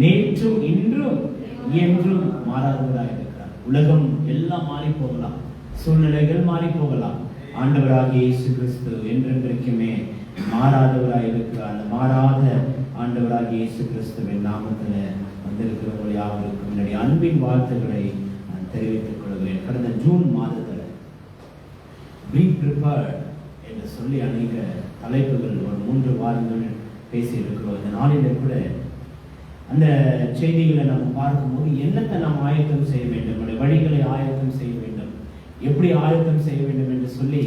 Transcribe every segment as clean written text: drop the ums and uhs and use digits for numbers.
நேற்றும் இன்றும் என்றும் மாறாதவராய் இருக்கிறார். உலகம் எல்லாம் மாறி போகலாம், சூழ்நிலைகள் மாறி போகலாம். ஆண்டவராகிய இயேசு கிறிஸ்து என்றென்றைக்குமே மாறாதவராய் இருக்கிறார். அந்த மாறாத ஆண்டவராகிய இயேசு கிறிஸ்துவின் நாமத்தில் வந்திருக்கிறவர்கள் யாவருக்கும் என்னுடைய அன்பின் வாழ்த்துக்களை நான் தெரிவித்துக் கொள்கிறேன். கடந்த ஜூன் மாதத்தில் பி ப்ரிப்பேர்ட் என்று சொல்லி அநேக தலைப்புகள் ஒரு 3 வாரங்கள் பேசியிருக்கிறோம். இந்த நாளிலே கூட அந்த செய்திகளை நம்ம பார்க்கும்போது என்னத்தை நாம் ஆயத்தம் செய்ய வேண்டும், நம்முடைய வழிகளை ஆயத்தம் செய்ய வேண்டும், எப்படி ஆயத்தம் செய்ய வேண்டும் என்று சொல்லி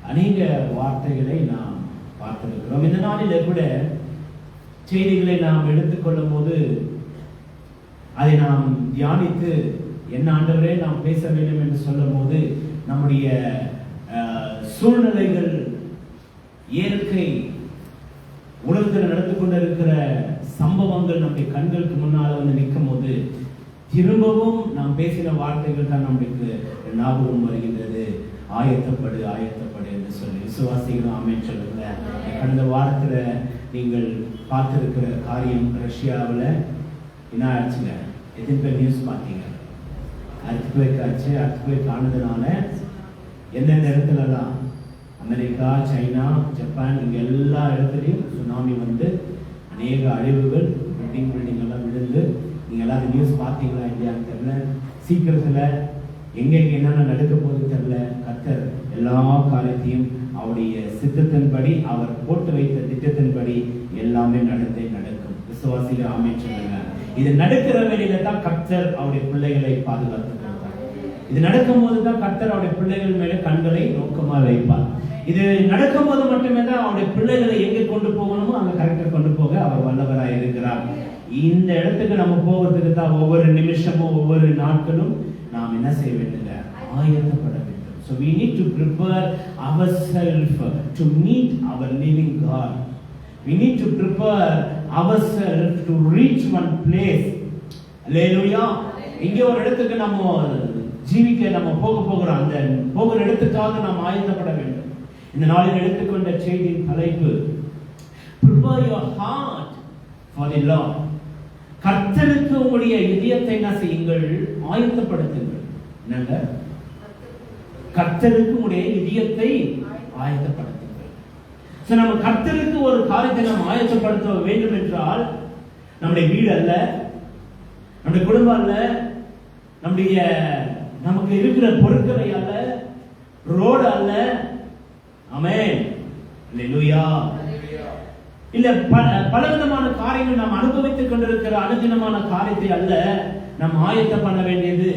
அநேக வார்த்தைகளை நாம் பார்த்திருக்கிறோம். இந்த நாளிலே கூட செய்திகளை நாம் எடுத்துக்கொள்ளும் போது அதை நாம் தியானித்து என்ன ஆண்டவரே நாம் பேச வேண்டும் என்று சொல்லும் போது நம்முடைய சூழ்நிலைகள், இயற்கை உலகத்தில் நடந்து கொண்டிருக்கிற சம்பவங்கள் நம்முடைய கண்களுக்கு முன்னால் வந்து நிற்கும் போது திரும்பவும் நாம் பேசின வார்த்தைகள் தான் நம்மளுக்கு ஞாபகம் வருகின்றது. ஆயத்தப்படு ஆயத்தப்படு என்று சொல்லி விசுவாசிகளும் ஆமென் சொல்லுங்க. கடந்த வாரத்தில் நீங்கள் பார்த்திருக்கிற காரியம், ரஷ்யாவில் என்ன ஆச்சுங்க, எத்தனை பேர் நியூஸ் பார்த்தீங்க? அர்த்குவேக் ஆச்சு. அர்த்குவேக் ஆனதுனால எந்தெந்த இடத்துலலாம் அமெரிக்கா, சைனா, ஜப்பான் இங்கே எல்லா இடத்துலையும் சுனாமி வந்து அநேக அழிவுகள், பில்டிங் எல்லாம் விழுந்து, நீங்கள் எல்லாரும் நியூஸ் பார்த்தீங்களா இல்லையான்னு தெரியல. சீக்கிரத்தில் எங்கெங்கே என்னென்ன நடக்க போகுது தெரியல. கர்த்தர் எல்லா காரியத்தையும் அவருடைய சித்தத்தின்படி, அவர் போட்டு வைத்த திட்டத்தின்படி எல்லாமே நடக்கும். விசுவாசிகள் ஆமென் சொல்லுங்க. இது நடக்கிற வேளையில தான் கர்த்தர் அவருடைய பிள்ளைகளை பாதுகாத்து கொடுத்தார். இது நடக்கும் போது தான் கர்த்தர் அவருடைய பிள்ளைகள் மேல கண்களை நோக்கமா வைப்பார். இது நடக்கும் போது மட்டுமே தான் அவருடைய பிள்ளைகளை எங்கே கொண்டு போகணுமோ அங்க கரெக்டா கொண்டு போக அவர் வல்லவராய் இருக்கிறார். இந்த இடத்துக்கு நம்ம போகிறதுக்கு தான் ஒவ்வொரு நிமிஷமும் ஒவ்வொரு நாட்களும் நாம் என்ன செய்ய வேண்டுங்க, ஆயத்தப்பட வேண்டும். So we need to prepare ourselves to meet our living God. We need to prepare ourselves to reach one place. Hallelujah. இங்கே ஒரு இடத்துக்கு நம்ம ஜீவிக்க நம்ம போகிறோம். அந்த போகிற இடத்துக்காக நாம் ஆயத்தப்பட வேண்டும். இந்த நாளில் எடுத்துக்கொண்ட செய்தியின் தலைப்பு prepare your heart for the Lord. கர்த்தருக்கு உங்களுடைய இதயத்தை என்ன செய்யுங்கள், ஆயத்தப்படுத்துங்கள். என்னங்க, கர்த்தருக்கு உங்களுடைய இதயத்தை ஆயத்தப்படுத்துங்கள். சோ நம்ம கர்த்தருக்கு ஒரு காரியத்தை நாம் ஆயத்தப்படுத்த வேண்டும் என்றால் நம்முடைய வீடு அல்ல, நம்முடைய குடும்பம் அல்ல, நம்முடைய நமக்கு இருக்கிற பொருட்களை அல்ல, ரோடு அல்ல. ஆமென், அல்லேலூயா. இல்ல பலவிதமான காரியங்கள் நாம் அனுபவித்துக் கொண்டிருக்கிற அனுதினமான காரியத்தை அல்ல நாம் ஆயத்தம் பண்ண வேண்டியது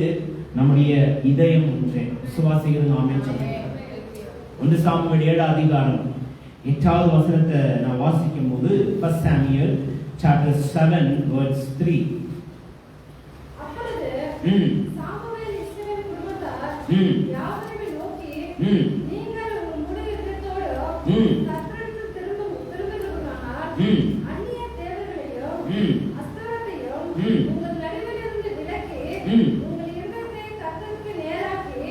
நம்முடைய இதயம் ஒன்றே. விசுவாசிகள் ஆமென் சொல்லுங்க. 1 சாமுவேல் 7 அதிகாரம் 8வது வசனத்தை நான் வாசிக்கும் போது 1 Samuel chapter 7 verse 3. அப்பொழுது சாமுவேல் இஸ்ரவேல் குடும்பத்தார் யாவரையும் நோக்கி, நீங்கள் உங்களுடைய இதயத்தோடு கர்த்தருக்கு திரும்புவீர்களானால் அந்நிய தேவர்களையும் அஸ்தரத்தையும் உங்கள் நடுவிலிருந்து விலக்கி உங்கள் இதயத்தை கர்த்தருக்கு நேராக்கி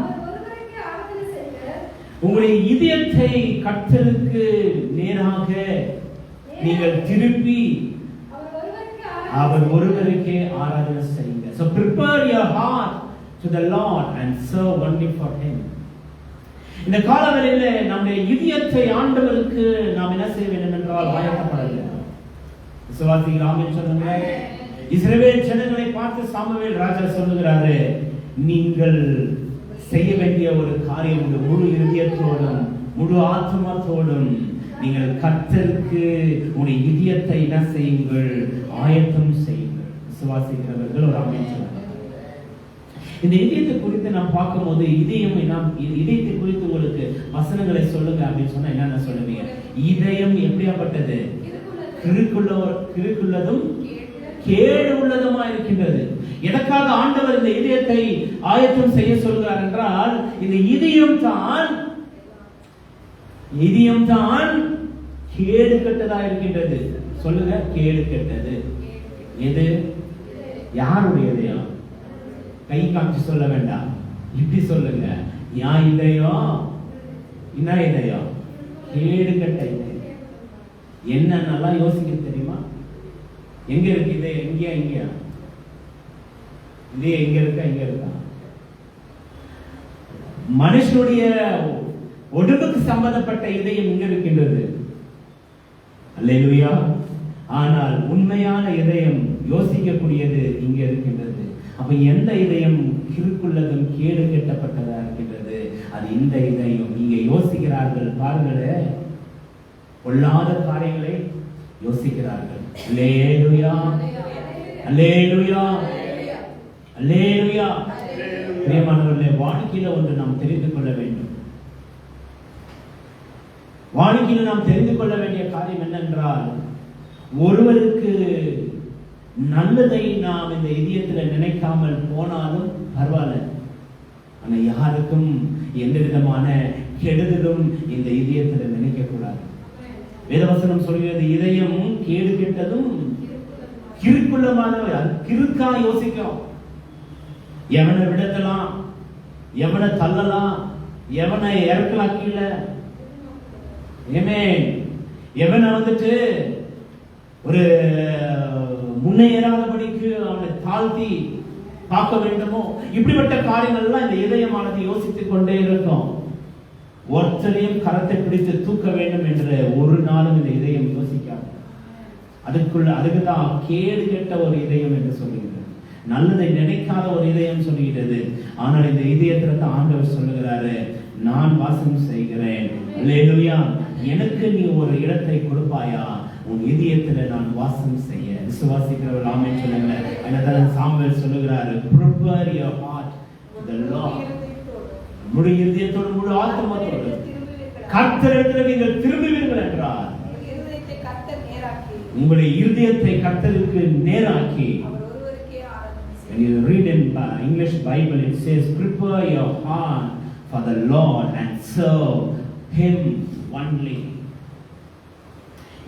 அவர் ஒருவருக்கே ஆராதனை செய்யுங்கள். உங்களுடைய இதயத்தை கர்த்தருக்கு நேராக நீங்கள் திருப்பி அவர் ஒருவருக்கே ஆராதனை செய்யுங்க. So prepare your heart to the Lord and serve only for Him. இந்த காலவெளியிலே நம்முடைய இதயத்தை ஆண்டவருக்கு நாம் என்ன செய்ய வேண்டும் என்றால் ஆயத்தப்பட வேண்டும். விசுவாசிகள் ஆமென் சொல்லுங்க. இஸ்ரவேல் ஜனங்களை பார்த்து சாமுவேல் ராஜா சொல்லுகிறாரு, நீங்கள் செய்ய வேண்டிய ஒரு காரியம் உங்கள் முழு இதயத்தோடும் முழு ஆத்மாத்தோடும் நீங்கள் கர்த்தருக்கு உங்களுடைய இதயத்தை என்ன செய்யுங்கள், ஆயத்தம் செய்யுங்கள். விசுவாசிக்கிறவர்கள் ஒரு ஆமென் சொல்லுங்க. இந்த இதயத்தை குறித்து நாம் பார்க்கும்போது இதயத்தை குறித்து உங்களுக்கு வசனங்களை சொல்லுங்க அப்படின்னு சொன்னா என்னென்ன சொல்லுவீங்க? இதயம் எப்படியாப்பட்டது? கிறுக்குள்ளதும் கேடு உள்ளதுமா இருக்கின்றது. எதற்காக ஆண்டவர் இந்த இதயத்தை ஆயத்தம் செய்ய சொல்கிறார் என்றால், இந்த இதயம் தான் கேடு கெட்டதா இருக்கின்றது. சொல்லுங்க, கேடு கெட்டது. எது? யாருடைய இதயம்? கை காமிச்சு சொல்ல வேண்டாம், இப்படி சொல்லுங்க. யான் இதயம், என்ன இதயம்? கேடு கெட்ட இதயம். என்னென்னலாம் யோசிக்க தெரியுமா? எங்க இருக்கு இது? எங்கேயா இங்கேயா? இது எங்க இருக்கா? இங்க இருக்கா? மனுஷனுடைய உடம்புக்கு சம்பந்தப்பட்ட இதயம் இங்க இருக்கின்றது. அல்லேலூயா. ஆனால் உண்மையான இதயம் யோசிக்கக்கூடியது இங்க இருக்கின்றது. அப்ப எந்த இதயம் கிறுக்குள்ளதும் கேடு கெட்டப்பட்டதா இருக்கின்றது? அது இந்த இதயம். இங்க யோசிக்கிறார்கள் பாருங்களே, பொல்லாத காரியங்களை யோசிக்கிறார்கள். அல்லேலூயா, அல்லேலூயா, அல்லேலூயா. பிரியமானவர்களே, வாழ்க்கையில ஒன்று நாம் தெரிந்து கொள்ள வேண்டும். வாழ்க்கையில் நாம் தெரிந்து கொள்ள வேண்டிய காரியம் என்னென்றால், ஒருவருக்கு நல்லதை நாம் இந்த இதயத்தில் நினைக்காமல் போனாலும் பரவாயில்ல, ஆனா யாருக்கும் எந்த விதமான கெடுதலும் இந்த இதயத்தில் நினைக்க கூடாது. வேதவசனம் சொல்கிறது, இதயம் கேடு கெட்டதும் கிறுக்குள்ளமானவை. கிறுக்கா யோசிக்கும். எவனை விடத்தலாம், எவனை தள்ளலாம், எவனை இறக்கலாம் கீழே, எவனை வந்துட்டு ஒரு முன்னேறாதபடிக்கு அவனை தாழ்த்தி பார்க்க வேண்டுமோ, இப்படிப்பட்ட காரியங்கள்லாம் இந்த இதயமானது யோசித்துக் கொண்டே இருக்கும். ஒருத்தரையும் கரத்தை பிடித்து தூக்க வேண்டும் என்று ஒரு நாளும் இந்த இதயம் யோசிக்காது. அதுக்குதான் கேடு கெட்ட ஒரு இதயம் என்று சொல்லுகிறது. நல்லதை நினைக்காத ஒரு இதயம் சொல்லுகிறது. ஆனால் இந்த இதயத்திற்கு ஆண்டவர் சொல்லுகிறாரு, நான் வாசம் செய்கிறேன். அல்லேலூயா. எனக்கு நீ ஒரு இடத்தை கொடுப்பாயா? உன் இதயத்துல நான் வாசம் செய்ய. விசுவாசிக்கிறவர் ஆமென் சொல்லுங்க. அதனால சாமுவேல் சொல்லுகிறாரு, prepare your heart to the Lord. முழு இதயத்தோடு முழு ஆத்மாவோடு கர்த்தரிடத்தில் நீங்கள் திரும்புவீர்கள் என்றார். உங்களுடைய இருதயத்தை கர்த்தருக்கு நேராக்கி. When you read in English Bible, it says, prepare your heart for the Lord and serve Him only.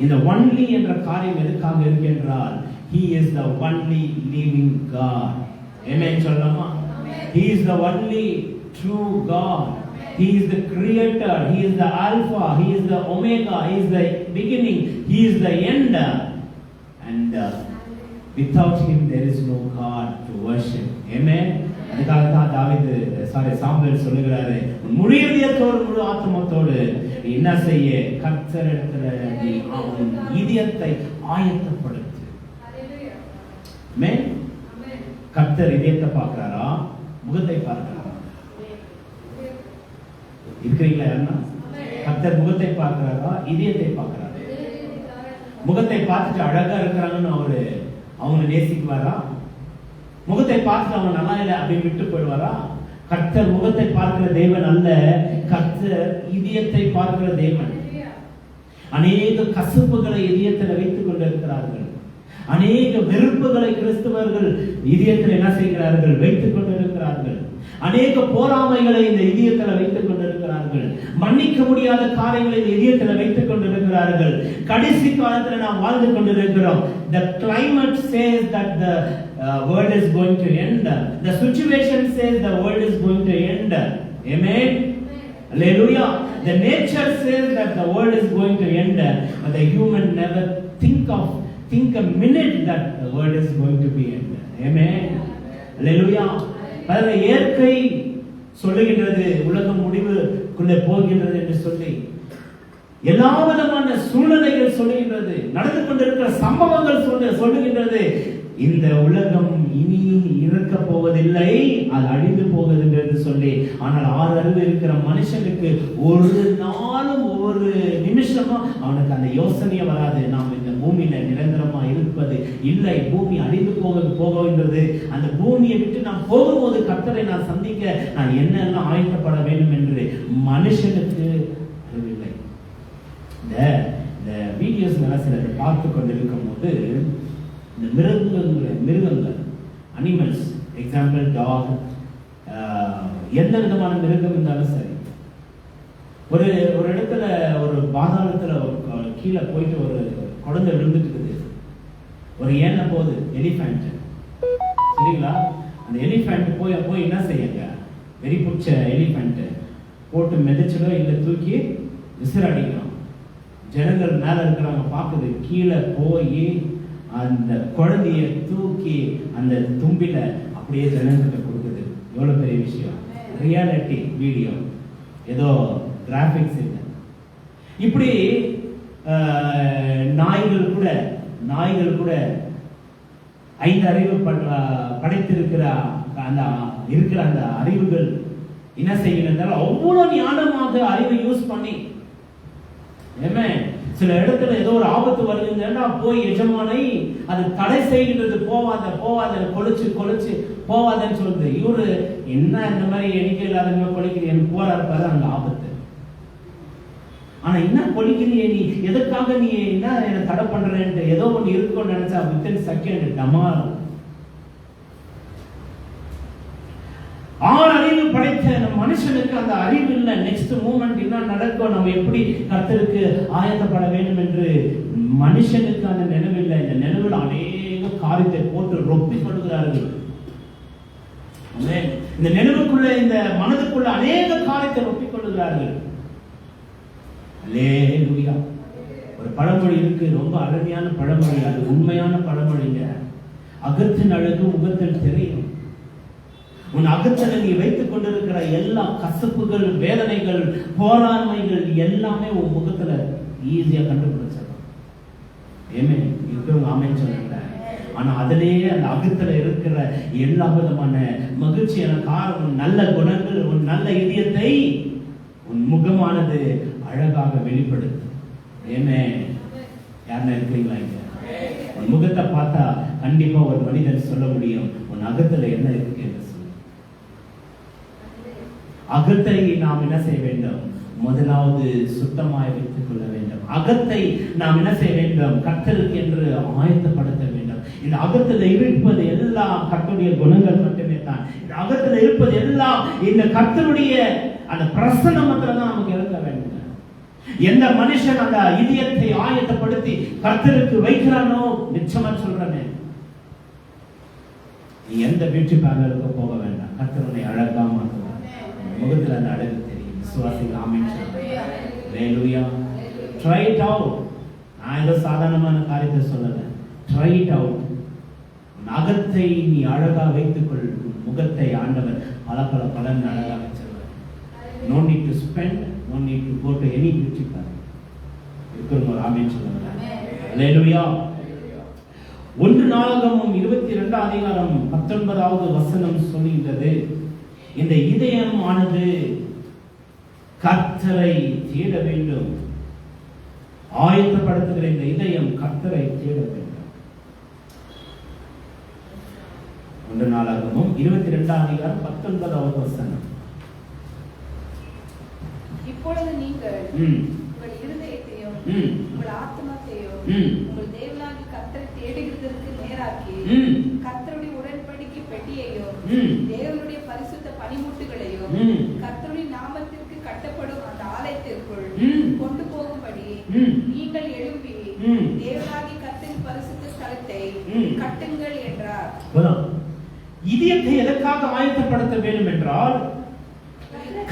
இந்த ஒன்லி என்ற காரியம் எதுக்காக இருக்கின்றால், He is the only living God. Amen சொல்லலாமா? He is the only true God. He is the creator. He is the Alpha. He is the Omega. He is the beginning. He is the end. And without Him there is no God to worship. Amen. அதுக்காக தான் Samuel சொல்லுகிறாரு, முழு இதயத்தோடு முழு ஆத்மத்தோடு என்ன செய்ய? கர்த்தரிடத்துல அவன் இதயத்தை ஆயத்தப்படுத்து. ஆமென். கர்த்தர் இதயத்தை பார்க்கிறாரா, முகத்தை பார்க்கிறாரா? இருக்கிறீங்களா யாருன்னா? கர்த்தர் முகத்தை பார்க்கிறாரா, இதயத்தை பார்க்கிறாரா? முகத்தை பார்த்துட்டு அழகா இருக்கிறாங்கன்னு அவங்க நேசிக்குவாரா? முகத்தை பார்த்துட்டு அவங்க நல்லா இல்லை அப்படின்னு விட்டு போயிடுவாரா? கர்த்தர் முகத்தை பார்க்கிற தேவன் அல்ல, கர்த்தர் இதயத்தை பார்க்கிற தேவன். அநேக கசப்புகளை இதயத்தில் வைத்துக் கொண்டிருக்கிறார்கள். அநேக வெறுப்புகளை கிறிஸ்தவர்கள் இதயத்தில் என்ன செய்கிறார்கள்? வைத்துக் கொண்டிருக்கிறார்கள். அநேக போராமைகளை இந்த இதயத்தில் வைத்துக் கொண்டிருக்கிறார்கள். மன்னிக்க முடியாத காரியங்களை இந்த இதயத்தில் வைத்துக் கொண்டிருக்கிறார்கள். கடைசி காலத்தில் நாம் வாழ்ந்து கொண்டிருக்கிறோம். The climate says that the world is going to end. The situation says the world is going to end. Amen. Hallelujah. The nature says that the world is going to end, but the human never think a minute that the world is going to be end. Amen. Hallelujah. பல இயற்கை சொல்லுகின்றது உலகம் முடிவுக்குள்ளே போகின்றது என்று சொல்லி, எல்லா விதமான சூழ்நிலைகள் சொல்லுகின்றது, நடந்து கொண்டிருக்கிற சம்பவங்கள் சொல்லுகின்றது, இந்த உலகம் இனி இருக்க போவதில்லை, அது அழிந்து போகுது என்று சொல்லி. ஆனால் ஆறு அறிவு இருக்கிற மனுஷனுக்கு ஒரு நாளும் ஒரு நிமிஷமும் அவனுக்கு அந்த யோசனையே வராது, நாம் இந்த பூமியில நிரந்தரமா இருப்பது இல்லை, பூமி அழிந்து போகின்றது, அந்த பூமியை விட்டு நாம் போகும்போது கர்த்தரை நான் சந்திக்க நான் என்னெல்லாம் ஆயத்தப்பட வேண்டும் என்று மனுஷனுக்கு அறிவில்லை. இந்த வீடியோஸ் சிலர் பார்த்து கொண்டிருக்கும் போது இந்த மிருகங்கள் அனிமல்ஸ், எக்ஸாம்பிள் டாக், எந்த விதமான மிருகம் இருந்தாலும் சரி, ஒரு இடத்துல ஒரு பாதாளத்துல கீழே போயிட்டு ஒரு குழந்தை விழுந்துட்டு இருக்குது, ஒரு ஏனை போகுது, எலிஃபண்ட், சரிங்களா? அந்த எலிஃபண்ட் போய் என்ன செய்யுங்க, வெறி பிடிச்ச எலிஃபண்ட் போட்டு மிதிச்சிடோ இல்லை தூக்கி விசிறடிக்கிறோம். ஜனங்கள் மேல இருக்கிறவங்க பார்க்குது, கீழே போய் அந்த குழந்தைய தூக்கி அந்த தும்பில அப்படியே ஜனங்கிட்ட கொடுக்குது. எவ்வளவு பெரிய விஷயம்! ரியாலிட்டி வீடியோ, ஏதோ கிராபிக்ஸ் இல்லை. இப்படி நாய்கள் கூட 5 அறிவு படைத்திருக்கிற அந்த அறிவுகள் என்ன செய்யணும், அவ்வளவு ஞானமாக அறிவை யூஸ் பண்ணி, சில இடத்துல ஏதோ ஒரு ஆபத்து வருதுன்னா போய் எஜமானை அது தடை செய்கின்றது, போவாத கொலைச்சு போவாதன்னு சொல்லுது. இவரு என்ன இந்த மாதிரி எண்ணிக்கை இல்லாத கொலைக்கிறீங்க போறாரு பாரு, அங்க ஆபத்து. ஆனா என்ன கொலிக்கிறிய நீ, எதற்காக நீ என்ன என்ன தடை பண்றேன்னு ஏதோ ஒண்ணு இருக்கும்னு நினைச்சா வித்தின் செகண்ட் டமால். 6 அறிவு படைத்த நம்ம மனுஷனுக்கு அந்த அறிவு இல்லை. நெக்ஸ்ட் மூமெண்ட் என்ன நடக்கும், நம்ம எப்படி கர்த்தருக்கு ஆயத்தப்பட வேண்டும் என்று மனுஷனுக்கு அந்த நினைவில்லை. இந்த நினைவில் அநேக காரியத்தை போட்டு ரொப்பி கொள்கிறார்கள். இந்த நினைவுக்குள்ள, இந்த மனதுக்குள்ள அநேக காரியத்தை ரொப்பி கொள்கிறார்கள். அல்லேலூயா. ஒரு பழமொழி இருக்கு, ரொம்ப அருமையான பழமொழி, அது உண்மையான பழமொழிங்க. அகத்தின் அழகு முகத்தில் தெரியும். உன் அகத்தில் நீ வைத்துக் கொண்டிருக்கிற எல்லா கசப்புகள், வேதனைகள், போராண்மைகள் எல்லாமே உன் முகத்துல ஈஸியா கண்டுபிடிச்சிடலாம். ஏமே இருக்கிறவங்க ஆமைன்னு சொல்லுங்க. ஆனா அதிலேயே அந்த அகத்துல இருக்கிற எல்லா விதமான மகிழ்ச்சியான காரணம், நல்ல குணங்கள், உன் நல்ல இதயத்தை உன் முகமானது அழகாக வெளிப்படுத்து. ஏமே யாருன்னா இருக்கிறீங்களா இங்க? உன் முகத்தை பார்த்தா கண்டிப்பா ஒரு மனிதன் சொல்ல முடியும் உன் அகத்துல என்ன இருக்கு என்று சொல்லி. அகத்தை நாம் என்ன செய்ய வேண்டும்? முதலாவது சுத்தமாய் வைத்துக் கொள்ள வேண்டும். அகத்தை நாம் என்ன செய்ய வேண்டும்? கர்த்தருக்கு என்று ஆயத்தப்படுத்த வேண்டும். இந்த அகத்தில் இருப்பது எல்லாம் கர்த்தருடைய குணங்கள் மட்டுமே தான். இந்த அகத்தில் இருப்பது எல்லாம் இந்த கர்த்தருடைய அந்த பிரசன்னமத்துல தான் நமக்கு இருக்க வேண்டும். எந்த மனுஷன் அந்த இதயத்தை ஆயத்தப்படுத்தி கர்த்தருக்கு வைக்கிறானோ, நிச்சயமா சொல்றேன், நீ எந்த பியூட்டி பார்லருக்கு போக வேண்டாம். கர்த்தருடைய அழகா மாற்றுவார். முகத்துல அந்த அழகு தெரியும். விசுவாசிகள் ஆமென் சொல்லுங்க. ஹalleluya. Try it out. நான் ஏதோ சாதாரணமான காரியத்தை சொல்லல. Try it out. அகத்தை நீ அழகா வைத்துக்கொள். முகத்தை ஆண்டவர் பல அழகா வச்சிருவார். No need to spend, no need to go to any beauty parlor. இருக்கிறவங்க ஆமென் சொல்லுங்க. ஹalleluya. 1 நாளாகமம் 22 அதிகாரம் 19வது வசனம் சொல்லுகிறது, இந்த இதயம் ஆனது கர்த்தரை தேட வேண்டும். ஆயத்தப்படுத்துகிற இந்த இதயம் கர்த்தரை தேட வேண்டும். 1 நாளாகமம் 22 அதிகாரம் 19வது வசனம். இப்பொழுது நீங்கள் உங்கள் இருதயத்தையும் உங்கள் ஆத்மாத்தையும் உங்கள் தேவனாகிய கர்த்தரை தேடுகிறதற்கு நேராக்கி கர்த்தருடைய உடன்படிக்கை பெட்டியையும் தேவனுடைய பரிசுத்த பணிமுட்டுகளையும் கர்த்தருடைய நாமத்திற்கு கட்டப்படும் அந்த ஆலயத்திற்குள் கொண்டு போகும்படி நீங்கள் எழும்பி தேவனாகிய கர்த்தரின் பரிசுத்த ஸ்தலத்தை கட்டுங்கள் என்றார். இதயத்தை எதற்காக ஆயத்தப்படுத்த வேண்டும் என்றால்,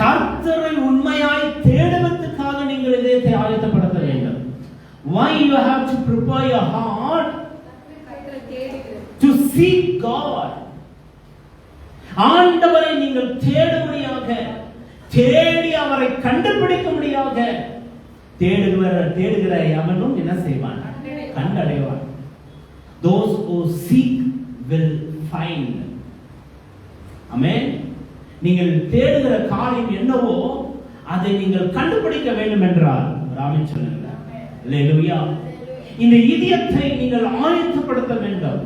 கர்த்தரை உண்மையாய் தேடுவதற்காக நீங்கள் இதயத்தை ஆயத்தப்படுத்த வேண்டும். Why you have to prepare your heart to seek God? ஆண்டவரை நீங்கள் தேடும்படியாக, தேடி அவரை கண்டுபிடிக்கும்படியாக தேடுகிற எவனும் என்ன செய்வான்? கண்டடைவான். Those who seek will find. ஆமென். நீங்கள் தேடுகிற காரியம் என்னவோ அதை நீங்கள் கண்டுபிடிக்க வேண்டும் என்றால் ஆமென் சொல்லுங்க. ஹalleluya. இந்த இதயத்தை நீங்கள் ஆயத்தப்படுத்த வேண்டும்.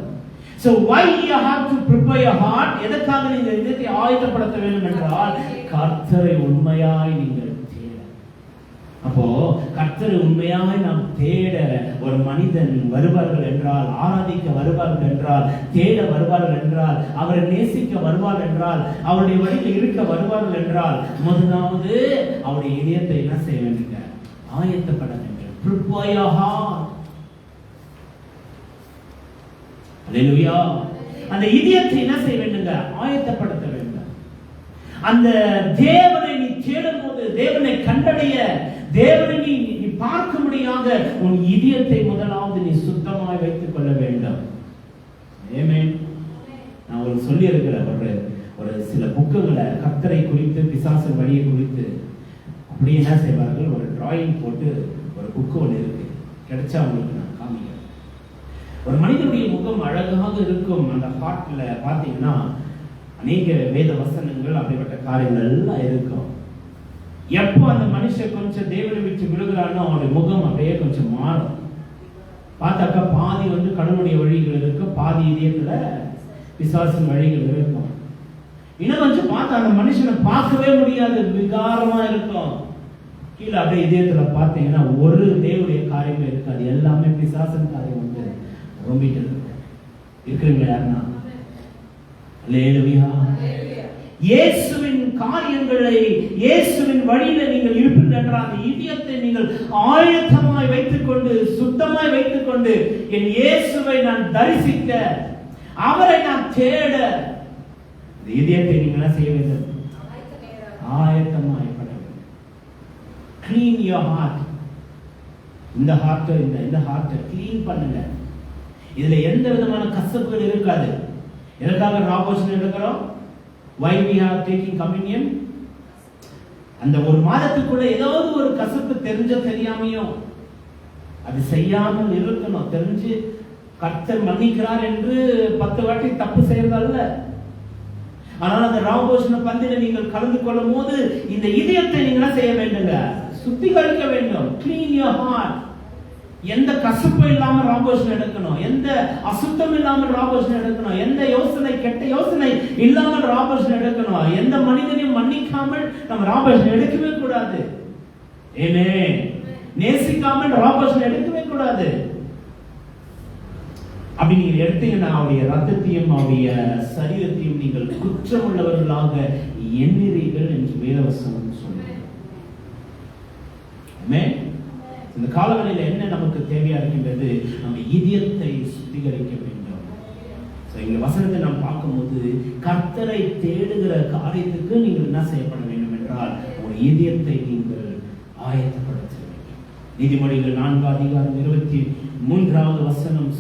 So why you have to prepare your heart? எதற்காக நீங்கள் இதயத்தை ஆயத்தப்படுத்த வேண்டும் என்றால், கர்த்தரை உண்மையாய் நீங்கள் தேட. அப்போ கர்த்தரை உண்மையாய் நாம் தேட ஒரு மனிதன் வருவார்கள் என்றால், ஆராதிக்க வருவார்கள் என்றால், தேட வருவார்கள் என்றால், அவரை நேசிக்க வருவார்கள் என்றால், அவருடைய வழியில் இருக்க வருவார்கள் என்றால், முதலாவது அவருடைய இதயத்தை என்ன செய்ய வேண்டும்? ஆயத்தப்பட வேண்டும். Prepare your heart. ஹalleluya. அந்த இதயத்தை என்ன செய்ய வேண்டுங்க? ஆயத்தப்படுத்த வேண்டும். அந்த தேவனை நீ தேடும்போது, தேவனை கண்டடைய, தேவனை நீ பார்க்கும்படியாக உன் இதயத்தை முதலாவது நீ சுத்தமாய் வைத்துக் கொள்ள வேண்டும். ஆமென். நான் உங்களுக்கு சொல்லி இருக்கிற ஒரு சில புக்குகளை கர்த்தரை குறித்து, பிசாசு வழியை குறித்து அப்படி என்ன செய்வார்கள், ஒரு டிராயிங் போட்டு ஒரு புக்கு ஒன்று இருக்கு, கிடைச்சா உங்களுக்கு நான் காமிக்கிறேன். ஒரு மனிதனுடைய முகம் அழகாக இருக்கும். அந்த ஹார்ட்ல பார்த்தீங்கன்னா அநேக வேத வசனங்கள் அப்படிப்பட்ட காரியங்கள் எல்லாம் இருக்கும். எப்போ அந்த மனுஷன் கொஞ்சம் தேவனை விட்டு விழுகிறானோ அவனுடைய முகம் அப்படியே கொஞ்சம் மாறும். பார்த்தாக்கா பாதி கடவுளுடைய வழிகள் இருக்கும், பாதி இதயத்துல பிசாசின் வழிகள் இருக்கும். இன்னும் கொஞ்சம் பார்த்தா அந்த மனுஷனை பார்க்கவே முடியாது, விகாரமா இருக்கும். கீழே அப்படியே இதயத்துல பார்த்தீங்கன்னா ஒரு தேவனுடைய காரியமே இருக்காது, எல்லாமே பிசாசின் காரியம் ரொம்பிட்டு இருக்கிறீங்களா யாருன்னா? அல்லேலூயா. இயேசுவின் காரியங்களை, இயேசுவின் வழியில நீங்கள் இருப்பீர்கள் என்றால் அந்த இதயத்தை நீங்கள் ஆயத்தமாய் வைத்துக் கொண்டு, சுத்தமாய் வைத்துக் கொண்டு, என் இயேசுவை நான் தரிசிக்க, அவரை நான் தேட, இந்த இதயத்தை நீங்கள் செய்ய வேண்டும், ஆயத்தமாய் பண்ண வேண்டும். Clean your heart. இந்த ஹார்ட்டை கிளீன் பண்ணுங்க. இதுல எந்த விதமான கசப்புகள் இருக்காது. எதற்காக ராபோஷன் எடுக்கிறோம்? Why we are taking communion? அந்த ஒரு மாதத்துக்குள்ள ஏதாவது ஒரு கசப்பு தெரியாமையோ அது செய்யாமல் இருக்கணும். தெரிஞ்சு கர்த்தர் மன்னிக்கிறார் என்று 10 வாட்டி தப்பு செய்யறதல்ல. ஆனால் அந்த ராபோஷன பந்தில நீங்கள் கலந்து கொள்ளும் போது இந்த இதயத்தை நீங்க செய்ய வேண்டுங்க, சுத்திகரிக்க வேண்டும். Clean your heart. எந்த கசப்பு இல்லாம ராபோஷன் எடுக்கணும், எந்த அசுத்தம் இல்லாமல் ராபோஷன் எடுக்கணும், எந்த யோசனை கெட்ட யோசனை இல்லாமல் ராபோஷன் எடுக்கணும், எந்த மனிதனையும் மன்னிக்காமல் நம்ம ராபோஷன் எடுக்கவே கூடாது. ஆமென். நேசிக்காமல் ராபோஷன் எடுக்கவே கூடாது. அப்படி நீங்க எடுத்தீங்கன்னா அவருடைய ரத்தத்தையும் அவருடைய சரீரத்தையும் நீங்கள் குற்றம் உள்ளவர்களாக எண்ணுறீர்கள் என்று வேதவசனம் சொல்லுங்க. ஆமென். இந்த காலங்களில் என்ன நமக்கு தேவையா இருக்கின்றது? நம்ம இதயத்தை சுத்திகரிக்க வேண்டும். இந்த வசனத்தை நாம் பார்க்கும்போது கர்த்தரை தேடுகிற காரியத்துக்கு நீங்கள் என்ன செய்யப்பட வேண்டும் என்றால் ஒரு இதயத்தை நீங்கள் ஆயத்தப்படுத்த வேண்டும். நீதிமொழிகள் 4:23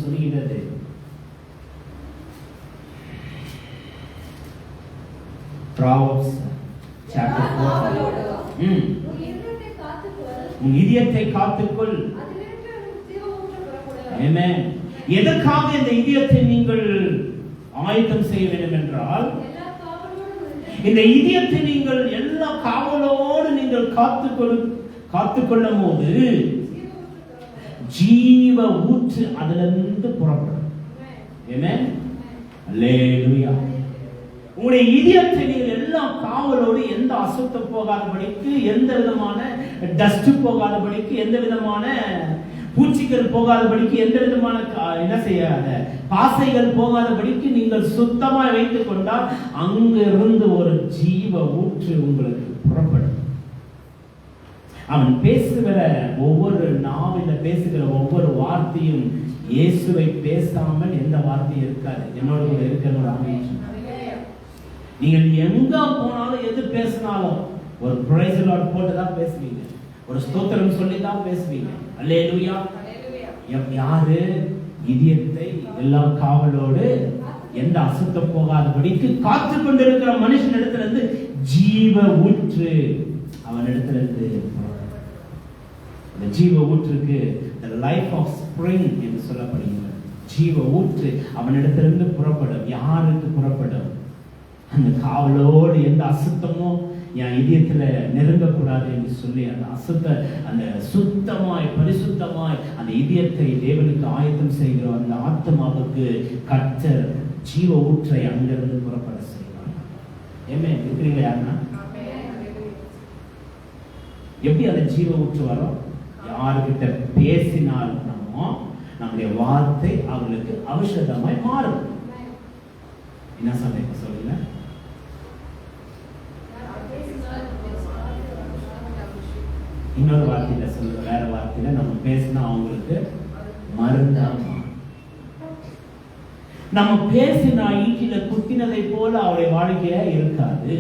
சொல்கிறது, Proverbs chapter 4. உன் இதயத்தை காத்துக்கொள். ஆமென். எதற்காக இந்த இதயத்தை நீங்கள் ஆயத்தம் செய்ய வேண்டும் என்றால், இந்த இதயத்தை நீங்கள் எல்லா காவலோடு நீங்கள் காத்துக்கொள்ளும் போது ஜீவ ஊற்று அதிலிருந்து புறப்படும். ஆமென். அல்லேலூயா. உங்களுடைய இதயத்தை நீங்கள் எல்லா காவலோடு எந்த அசுத்தம் போகாதபடிக்கு, எந்த விதமான டஸ்ட் போகாதபடிக்கு, எந்த விதமான பூச்சிகள் போகாதபடிக்கு, எந்த விதமான என்ன செய்யாத பாசைகள் போகாதபடிக்கு நீங்கள் சுத்தமாய் வைத்துக் கொண்டால் அங்கிருந்து ஒரு ஜீவ ஊற்று உங்களுக்கு புறப்படும். அவன் பேசுகிற ஒவ்வொரு நாவில பேசுகிற ஒவ்வொரு வார்த்தையும் இயேசுவை பேசாமல் எந்த வார்த்தையும் இருக்காது. என்னோட கூட இருக்கிற நீங்கள் எங்க போனாலும் எது பேசினாலும் ஒரு பிரைஸ் லார்ட் போட்டு தான் பேசுவீங்க, ஒரு ஸ்தோத்திரம் சொல்லி தான் பேசுவீங்க. அல்லேலூயா. யாரு இதயத்தை எல்லா காவலோடு எந்த அசுத்தம் போகாதபடிக்கு காத்து கொண்டிருக்கிற மனுஷன் இடத்துல இருந்து ஜீவ ஊற்று அவன் இடத்துல இருந்து, அந்த ஜீவ ஊற்றுக்கு the life of spring என்று சொல்லப்படுகிறது. ஜீவ ஊற்று அவனிடத்திலிருந்து புறப்படும். யாருக்கு புறப்படும்? அந்த காவலோடு எந்த அசுத்தமோ என் இதயத்துல நெருங்கக்கூடாது என்று சொல்லி அந்த சுத்தமாய் பரிசுத்தமாய் அந்த இதயத்தை தேவனுக்கு ஆயத்தம் செய்கிற அந்த ஆத்மாவுக்கு கர்த்தர் ஜீவ ஊற்றை அங்கிருந்து புறப்பட செய்வார். ஆமென். இருக்கிறீங்களா யாருன்னா? எப்படி அந்த ஜீவ ஊற்று வரும்? யாருக்கிட்ட பேசினால் நம்முடைய வார்த்தை அவர்களுக்கு ஔஷதமாய் மாறும். என்ன சொல்லுங்க? இன்னொரு வார்த்தையில சொல்லுங்க, வேற வார்த்தையில நம்ம பேசினா அவங்களுக்கு மருந்தா மாறும். நம்ம பேசினா ஈட்டில குத்தினதை போல அவருடைய வாழ்க்கையா இருக்காது.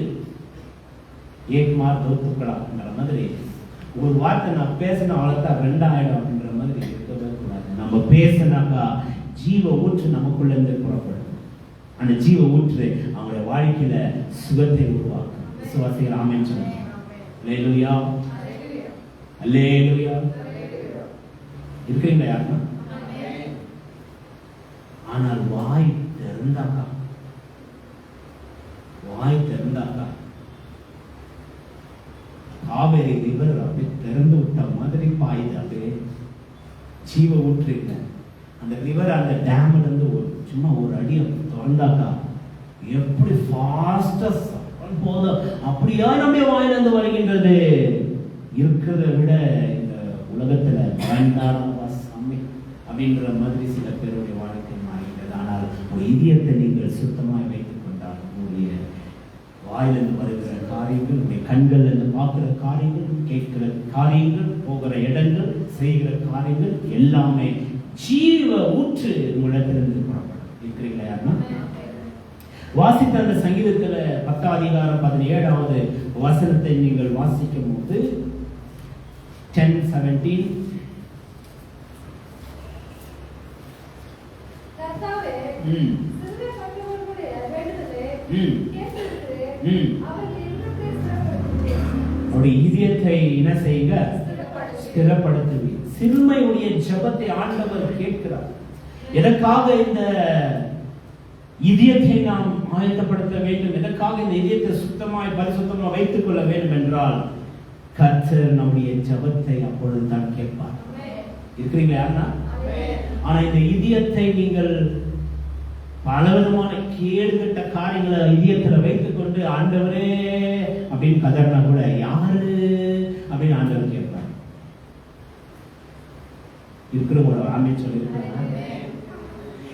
ஏக்மார் தோத்துக்கலாம்ங்கிற மாதிரி ஒரு வார்த்தை நான் பேசின அவ்வளோதான் 2000 அப்படின்ற மாதிரி இருக்கவே கூடாது. நம்ம பேசினாக்கா ஜீவ ஊற்று நமக்குள்ள இருந்து புறப்படும். அந்த ஜீவ ஊற்று அவங்களுடைய வாழ்க்கையில சுகத்தை உருவாக்கும். விசுவாசிகள் ஆமென் சொல்லுங்க. அல்லேலூயா, அல்லேலூயா. இருக்கிறீங்களா யாருன்னா? ஆனால் வாய் திறந்தாக்கா காவேரி ரிவர் அப்படியே திறந்து விட்ட மாதிரி பாயுது. அப்படியே ஜீவ ஊற்று இல்லை. அந்த ரிவர் அந்த டேம்ல இருந்து சும்மா ஒரு அடி திறந்தாக்கா எப்படி ஃபாஸ்டா போதும் அப்படியா நம்முடைய வாயிலிருந்து வருகின்றது. இருக்கிறத விட இந்த உலகத்துல வேண்டாம் சாமி அப்படின்ற மாதிரி சில பேருடைய வாழ்க்கை மாறுகிறது. ஆனால் ஒரு இதயத்தை நீங்கள் சுத்தமாக வைத்துக் கொண்டால் உங்களுடைய வாயிலிருந்து வருகிற காரியங்கள், உங்களுடைய கண்கள் இருந்து பார்க்கிற காரியங்கள், கேட்கிற காரியங்கள், போகிற இடங்கள், செய்கிற காரியங்கள் எல்லாமே ஜீவ ஊற்று உங்களிடத்திலிருந்து புறப்படும். இருக்கிறீங்களா யாருன்னா? வாசித்த அந்த சங்கீதத்துல 10 அதிகாரம் 17வது வசனத்தை நீங்கள் வாசிக்கும் போது 10:17 அவருடைய இதயத்தை என்ன செய்யுங்க? ஸ்திரப்படுத்துவீர். சிறுமையுடைய ஜெபத்தை ஆண்டவர் கேட்கிறார். எதற்காக இந்த இதயத்தை நாம் ஆயத்தப்படுத்த வேண்டும்? எதற்காக இந்த இதயத்தை சுத்தமாய் பரிசுத்தமாக வைத்துக் கொள்ள வேண்டும் என்றால் கர்த்தர் நம்முடைய ஜெபத்தை அப்பொழுது தான் கேட்பார். இருக்கிறீங்களா யாருன்னா? ஆனா இந்த இதயத்தை நீங்கள் பலவிதமான கேடுகட்ட காரியங்களை இதயத்துல வைத்துக் கொண்டு ஆண்டவரே அப்படின்னு கதறினா கூட யாரு அப்படின்னு ஆண்டவர் கேட்பார். இருக்கிறவங்களோட ஆமென் சொல்லியிருக்கிறாங்க.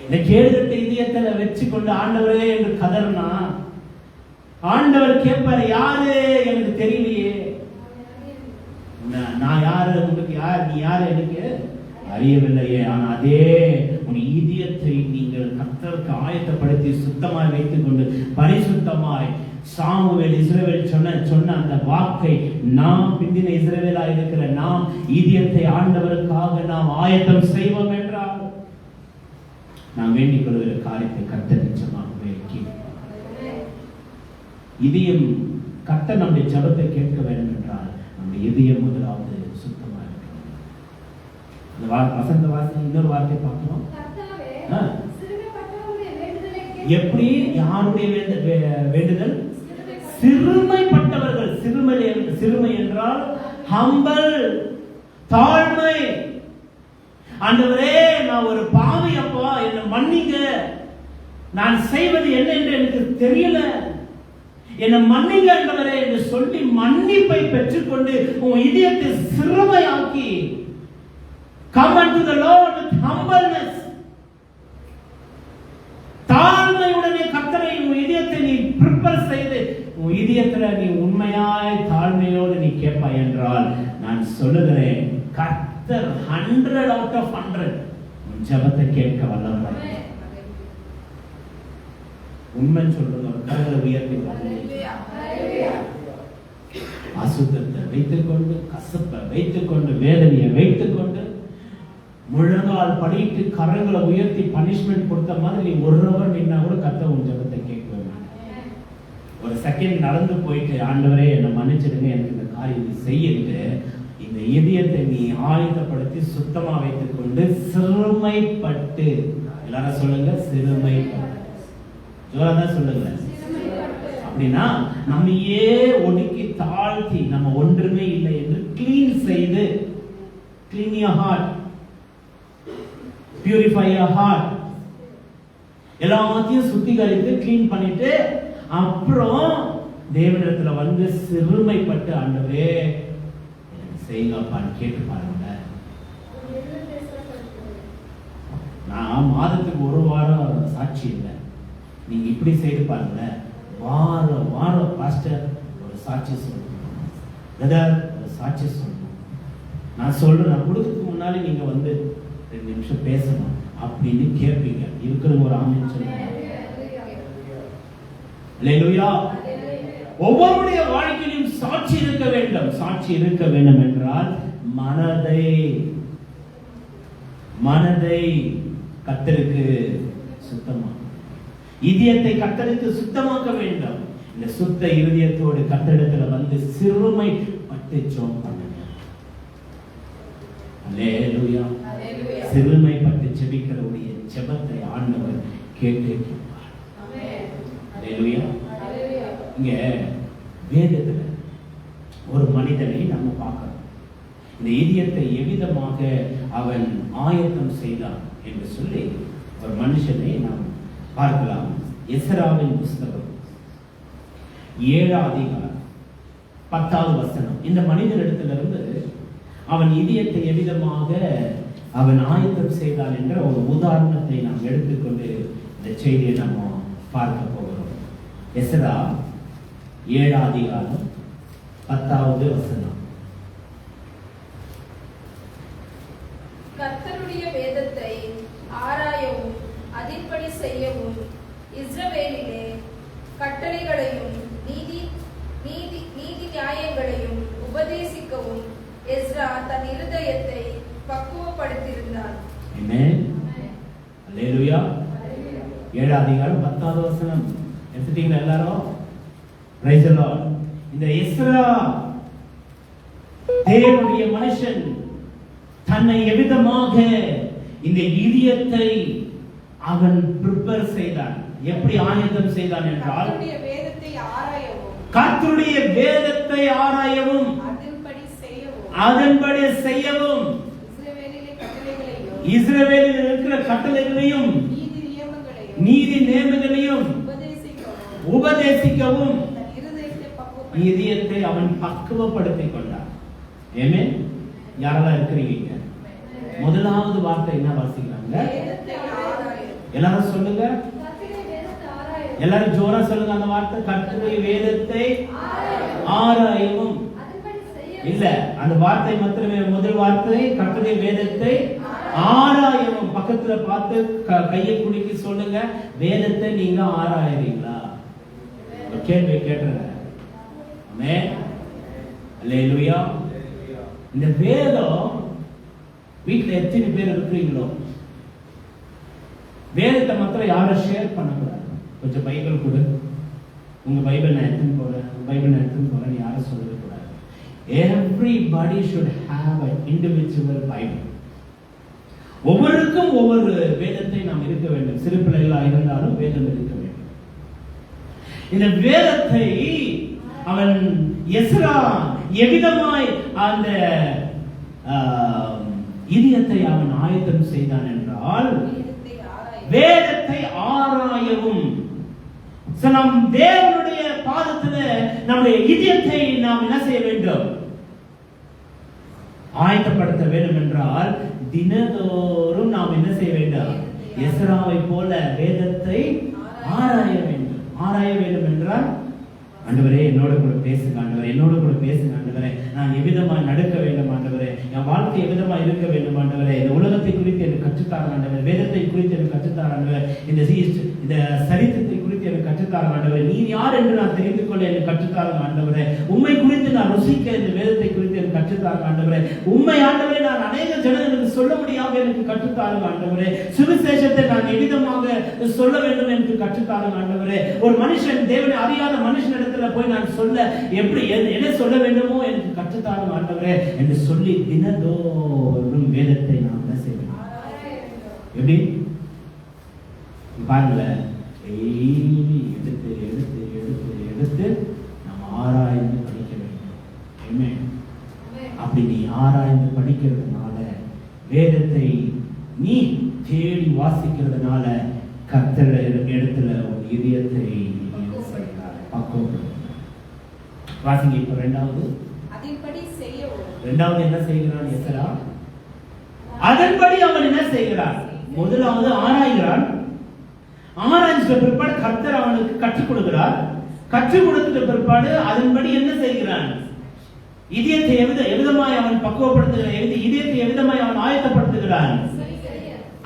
இந்த கேடுகட்ட இதயத்துல வச்சு கொண்டு ஆண்டவரே என்று கதறினா ஆண்டவர் கேட்பாரு, யாரு எனக்கு தெரியலையே, நான் யாரு, உங்களுக்கு யார், நீ யாரு எனக்கு அறியவில்லையே. ஆனா அதே உன் இதயத்தை நீங்கள் கர்த்தருக்கு ஆயத்தப்படுத்தி சுத்தமாய் வைத்துக் கொண்டு பரிசுத்தமாய் சாமுவேல் இஸ்ரவேல் சொன்ன அந்த வாக்கை நாம் பிந்தின இஸ்ரவேலா இருக்கிற நாம் இதயத்தை ஆண்டவருக்காக நாம் ஆயத்தம் செய்வோம் என்றால் நாம் வேண்டிக் கொள்கிற காரியத்தை கர்த்தர் நிச்சயமாகவே கேட்பார். இதயம் கர்த்தர் நம்முடைய ஜெபத்தை கேட்க வேண்டும் என்றால் நம்முடைய இதயம் முதலாவது சுத்தமா இருக்கணும். அந்த வசந்த வாசி இன்னொரு வார்த்தை பார்க்கணும். எப்படி யாருடைய வேண்டுதல்? சிறுமைப்பட்டவர்கள். சிறுமை என்றால் ஹம்பல், தாழ்மை. ஆண்டவரே நான் ஒரு பாவி அப்பா, என்னை மன்னிங்க, நான் செய்வது என்ன என்று எனக்கு தெரியல, என்னை மன்னிங்க ஆண்டவரே என்று சொல்லி மன்னிப்பை பெற்றுக்கொண்டு உன் இதயத்தை சிறுமையாக்கி come unto the Lord with humbleness. தாழ்மையுடனே கர்த்தரை உன் இதயத்தை நீ ப்ரிப்பேர் செய்து உன் இதயத்துல நீ உண்மையாய் தாழ்மையோடு நீ கேட்பாய் என்றால் நான் சொல்லுகிறேன், கர்த்தர் 100 out of 100 உன் ஜெபத்தை கேட்க வல்லவர். உண்மை சொல்றது ஒரு கரங்களை உயர்த்தி அசுத்தத்தை வைத்துக் கொண்டு, கசப்பை வைத்துக் கொண்டு, வேதனையை வைத்துக் கொண்டு, முழங்கால் படிட்டு கரங்களை உயர்த்தி பனிஷ்மெண்ட் கொடுத்த மாதிரி ஒரு ஹவர் நின்னா கூட கர்த்தர் உன் ஜெபத்தை கேட்கவே மாட்டார். ஒரு செகண்ட் நடந்து போயிட்டு ஆண்டவரே என்னை மன்னிச்சிடுங்க, எனக்கு இந்த காரியத்தை செய்யிட்டு இந்த இதயத்தை நீ ஆயுதப்படுத்தி சுத்தமா வைத்துக் கொண்டு சிறுமைப்பட்டு, எல்லாரும் சொல்லுங்க சிறுமைப்பட்டு, ஜோராதான் சொல்லுங்க. அப்படின்னா நம்மையே ஒடுக்கி தாழ்த்தி நம்ம ஒன்றுமே இல்லை என்று கிளீன் செய்து, clean your heart, purify your heart, எல்லாத்தையும் சுத்திகரித்து கிளீன் பண்ணிட்டு அப்புறம் தேவனிடத்துல வந்து சிறுமைப்பட்டு ஆண்டவரே செய்யப்பான்னு கேட்டு பாருங்க. நான் மாதத்துக்கு ஒரு வாரம் சாட்சி இல்லை, நீங்க இப்படி செய்து பாருங்க. வாரம் பாஸ்டர் ஒரு சாட்சி சொல்லணும், பிரதர் ஒரு சாட்சி சொல்லணும், நான் சொல்றேன், நான் கொடுக்கறதுக்கு முன்னாடி நீங்க வந்து 2 நிமிஷம் பேசணும் அப்படின்னு கேட்பீங்க. இருக்கிற ஒரு ஆமென் சொல்லுங்க. அல்லேலூயா. ஒவ்வொருடைய வாழ்க்கையிலும் சாட்சி இருக்க வேண்டும். சாட்சி இருக்க வேண்டும் என்றால் மனதை கர்த்தருக்கு சுத்தமா, இதயத்தை கர்த்தருக்கு சுத்தமாக்க வேண்டும். இந்த சுத்த இதயத்தோடு கர்த்தரிடத்துல வந்து சிறுமைப்பட்டு ஜெபம் பண்ணுங்க. அல்லேலூயா. சிறுமைப்பட்டு ஜெபிக்கிறவருடைய ஜெபத்தை ஆண்டவர் கேட்டு கேட்பார். அல்லேலூயா. இங்க வேதத்துல ஒரு மனிதனை நம்ம பார்க்கிறோம். இந்த இதயத்தை எவ்விதமாக அவன் ஆயத்தம் செய்தான் என்று சொல்லி ஒரு மனுஷனை நாம் பார்க்கலாம். எசராவின் புஸ்தகம் 7ஆம் அதிகாரம் 10வது வசனம். இந்த மனிதனிடத்திலிருந்து அவன் இதயத்தை எவ்விதமாக அவன் ஆயத்தம் செய்தான் என்ற ஒரு உதாரணத்தை நாம் எடுத்துக்கொண்டு இந்த செய்தியை நாம் பார்க்க போகிறோம். எசரா 7ஆம் அதிகாரம் 10வது வசனம். கர்த்தருடைய வேதத்தை ஆராயவும் அதின்படி செய்யவும் இஸ்ரவேலிலே கட்டளைகளையும் நீதி நியாயங்களையும் உபதேசிக்கவும் எஸ்ரா தன் இருதயத்தை பக்குவப்படுத்தியிருந்தான். ஆமென். அல்லேலூயா. 7ஆம் அதிகாரம் 10வது வசனம் எடுத்துட்டீங்களா எல்லாரும்? Praise the Lord. இந்த எஸ்ரா தேவனுடைய மனுஷன் தன்னை எவ்விதமாக இந்த இதயத்தை அவன் ப்ரிப்பேர் செய்தான். எப்படி ஆயத்தம் செய்தான் என்றால் கர்த்தருடைய வேதத்தை ஆராயவும் அதன்படி செய்யவும் இஸ்ரவேலில் இருக்கிற கட்டளைகளையும் நீதி நியமங்களையும் உபதேசிக்கவும் இதயத்தை அவன் பக்குவப்படுத்திக் கொண்டான். ஆமென். யாரெல்லாம் இருக்கிறீங்க? முதலாவது வார்த்தை என்ன வாசிக்கிறாங்க? எல்லாரும் சொல்லுங்க. எல்லாரும் ஜோரா சொல்லுங்க அந்த வார்த்தை. கர்த்தருடைய வேதத்தை ஆராயவும். இல்ல, அந்த வார்த்தை மாத்திரமே. முதல் வார்த்தை கர்த்தருடைய வேதத்தை ஆராயவும். பக்கத்துல பார்த்து கையை குலுக்கி சொல்லுங்க, வேதத்தை நீங்க ஆராயறீங்களா? ஒரு கேள்வி கேட்டுருங்க. ஆமென். அல்லேலூயா. இந்த வேதம் வீட்டுல எத்தனை பேர் இருக்கிறீங்களோ வேதத்தை மாத்திரம் யாரும் ஷேர் பண்ணக்கூடாது. கொஞ்சம் பைபிள் கொடு, உங்க பைபிள் நான் எடுத்துன்னு போறேன், பைபிள் நான் எடுத்துன்னு போறேன்னு யாரும் சொல்லவே கூடாது. Everybody should have an individual Bible. ஒவ்வொருக்கும் ஒவ்வொரு வேதத்தை நாம் இருக்க வேண்டும். சிறு பிள்ளைகளா இருந்தாலும் வேதம் இருக்க வேண்டும். இந்த வேதத்தை அவன் எஸ்ரா எவ்விதமாய் அந்த இதயத்தை அவன் ஆயத்தம் செய்தான் என்றால் வேதத்தை ஆராயவும். நம் தேவனுடைய பாதத்தில் நம்முடைய இதயத்தை நாம் என்ன செய்ய வேண்டும்? ஆயத்தப்படுத்த வேண்டும் என்றால் தினதோறும் நாம் என்ன செய்ய வேண்டும்? எஸ்ராவை போல வேதத்தை ஆராய வேண்டும். ஆராய வேண்டும் என்றால் ஆண்டவரே என்னோட கூட பேசுங்க, ஆண்டவரே என்னோட கூட பேசுங்க, ஆண்டவரே நான் எவ்விதமாய் நடக்க வேண்டும், ஆண்டவரே என் வாழ்க்கை எவ்விதமாய் இருக்க வேண்டும், ஆண்டவரே இந்த உலகத்தை குறித்து எனக்கு கற்றுத்தார, ஆண்டவரே வேதத்தை குறித்து எனக்கு கற்றுத்தார, ஆண்டவரே இந்த சரித்திரத்தை குறித்து எனக்கு கற்றுத்தார, ஆண்டவரே நீர் யார் என்று நான் தெரிந்து கொள்ள எனக்கு கற்றுத்தார, ஆண்டவரே உண்மை குறித்து நான் ருசிக்க இந்த வேதத்தை குறித்து எனக்கு கற்றுத்தார, ஆண்டவரே உண்மை ஆண்டவரே நான் அநேக ஜனங்களுக்கு சொல்ல முடியாம எனக்கு கற்றுத்தார, ஆண்டவரே சுவிசேஷத்தை நான் எவ்விதமாக சொல்ல வேண்டும் என்று கற்றுத்தார, ஆண்டவரே ஒரு மனுஷன் தேவனை அறியாத மனுஷனிடத்தில் போய் நான் சொல்ல எப்படி என்ன சொல்ல வேண்டுமோ எனக்கு கற்றுத்தாரும் ஆண்டவரே என்று சொல்லி தினதோறும் வேதத்தை நாம் என்ன செய்வோம்? எப்படி பாருங்களேன், டெய்லி எடுத்து எடுத்து எடுத்து எடுத்து நாம் ஆராய்ந்து படிக்க வேண்டும். ஆமென். அப்படி நீ ஆராய்ந்து படிக்கிறதுனால வேதத்தை நீ தேடி வாசிக்கிறதுனால கர்த்தர் இடத்துல ஒரு இதயத்தை வாசிங்க. இப்ப இரண்டாவது என்ன செய்கிறான் எஸ்ரா? அதன்படி அவன் என்ன செய்கிறான்? முதலாவது ஆராய்கிறான். ஆராய்ந்த பிற்பாடு கர்த்தர் அவனுக்கு கற்றுக் கொடுக்கிறார். கற்றுக் கொடுத்த பிற்பாடு அதன்படி என்ன செய்கிறான்? இதயத்தை எவ்விதமாய் அவன் பக்குவப்படுத்துகிறான், இதயத்தை எவ்விதமாய் அவன் ஆயத்தப்படுத்துகிறான்.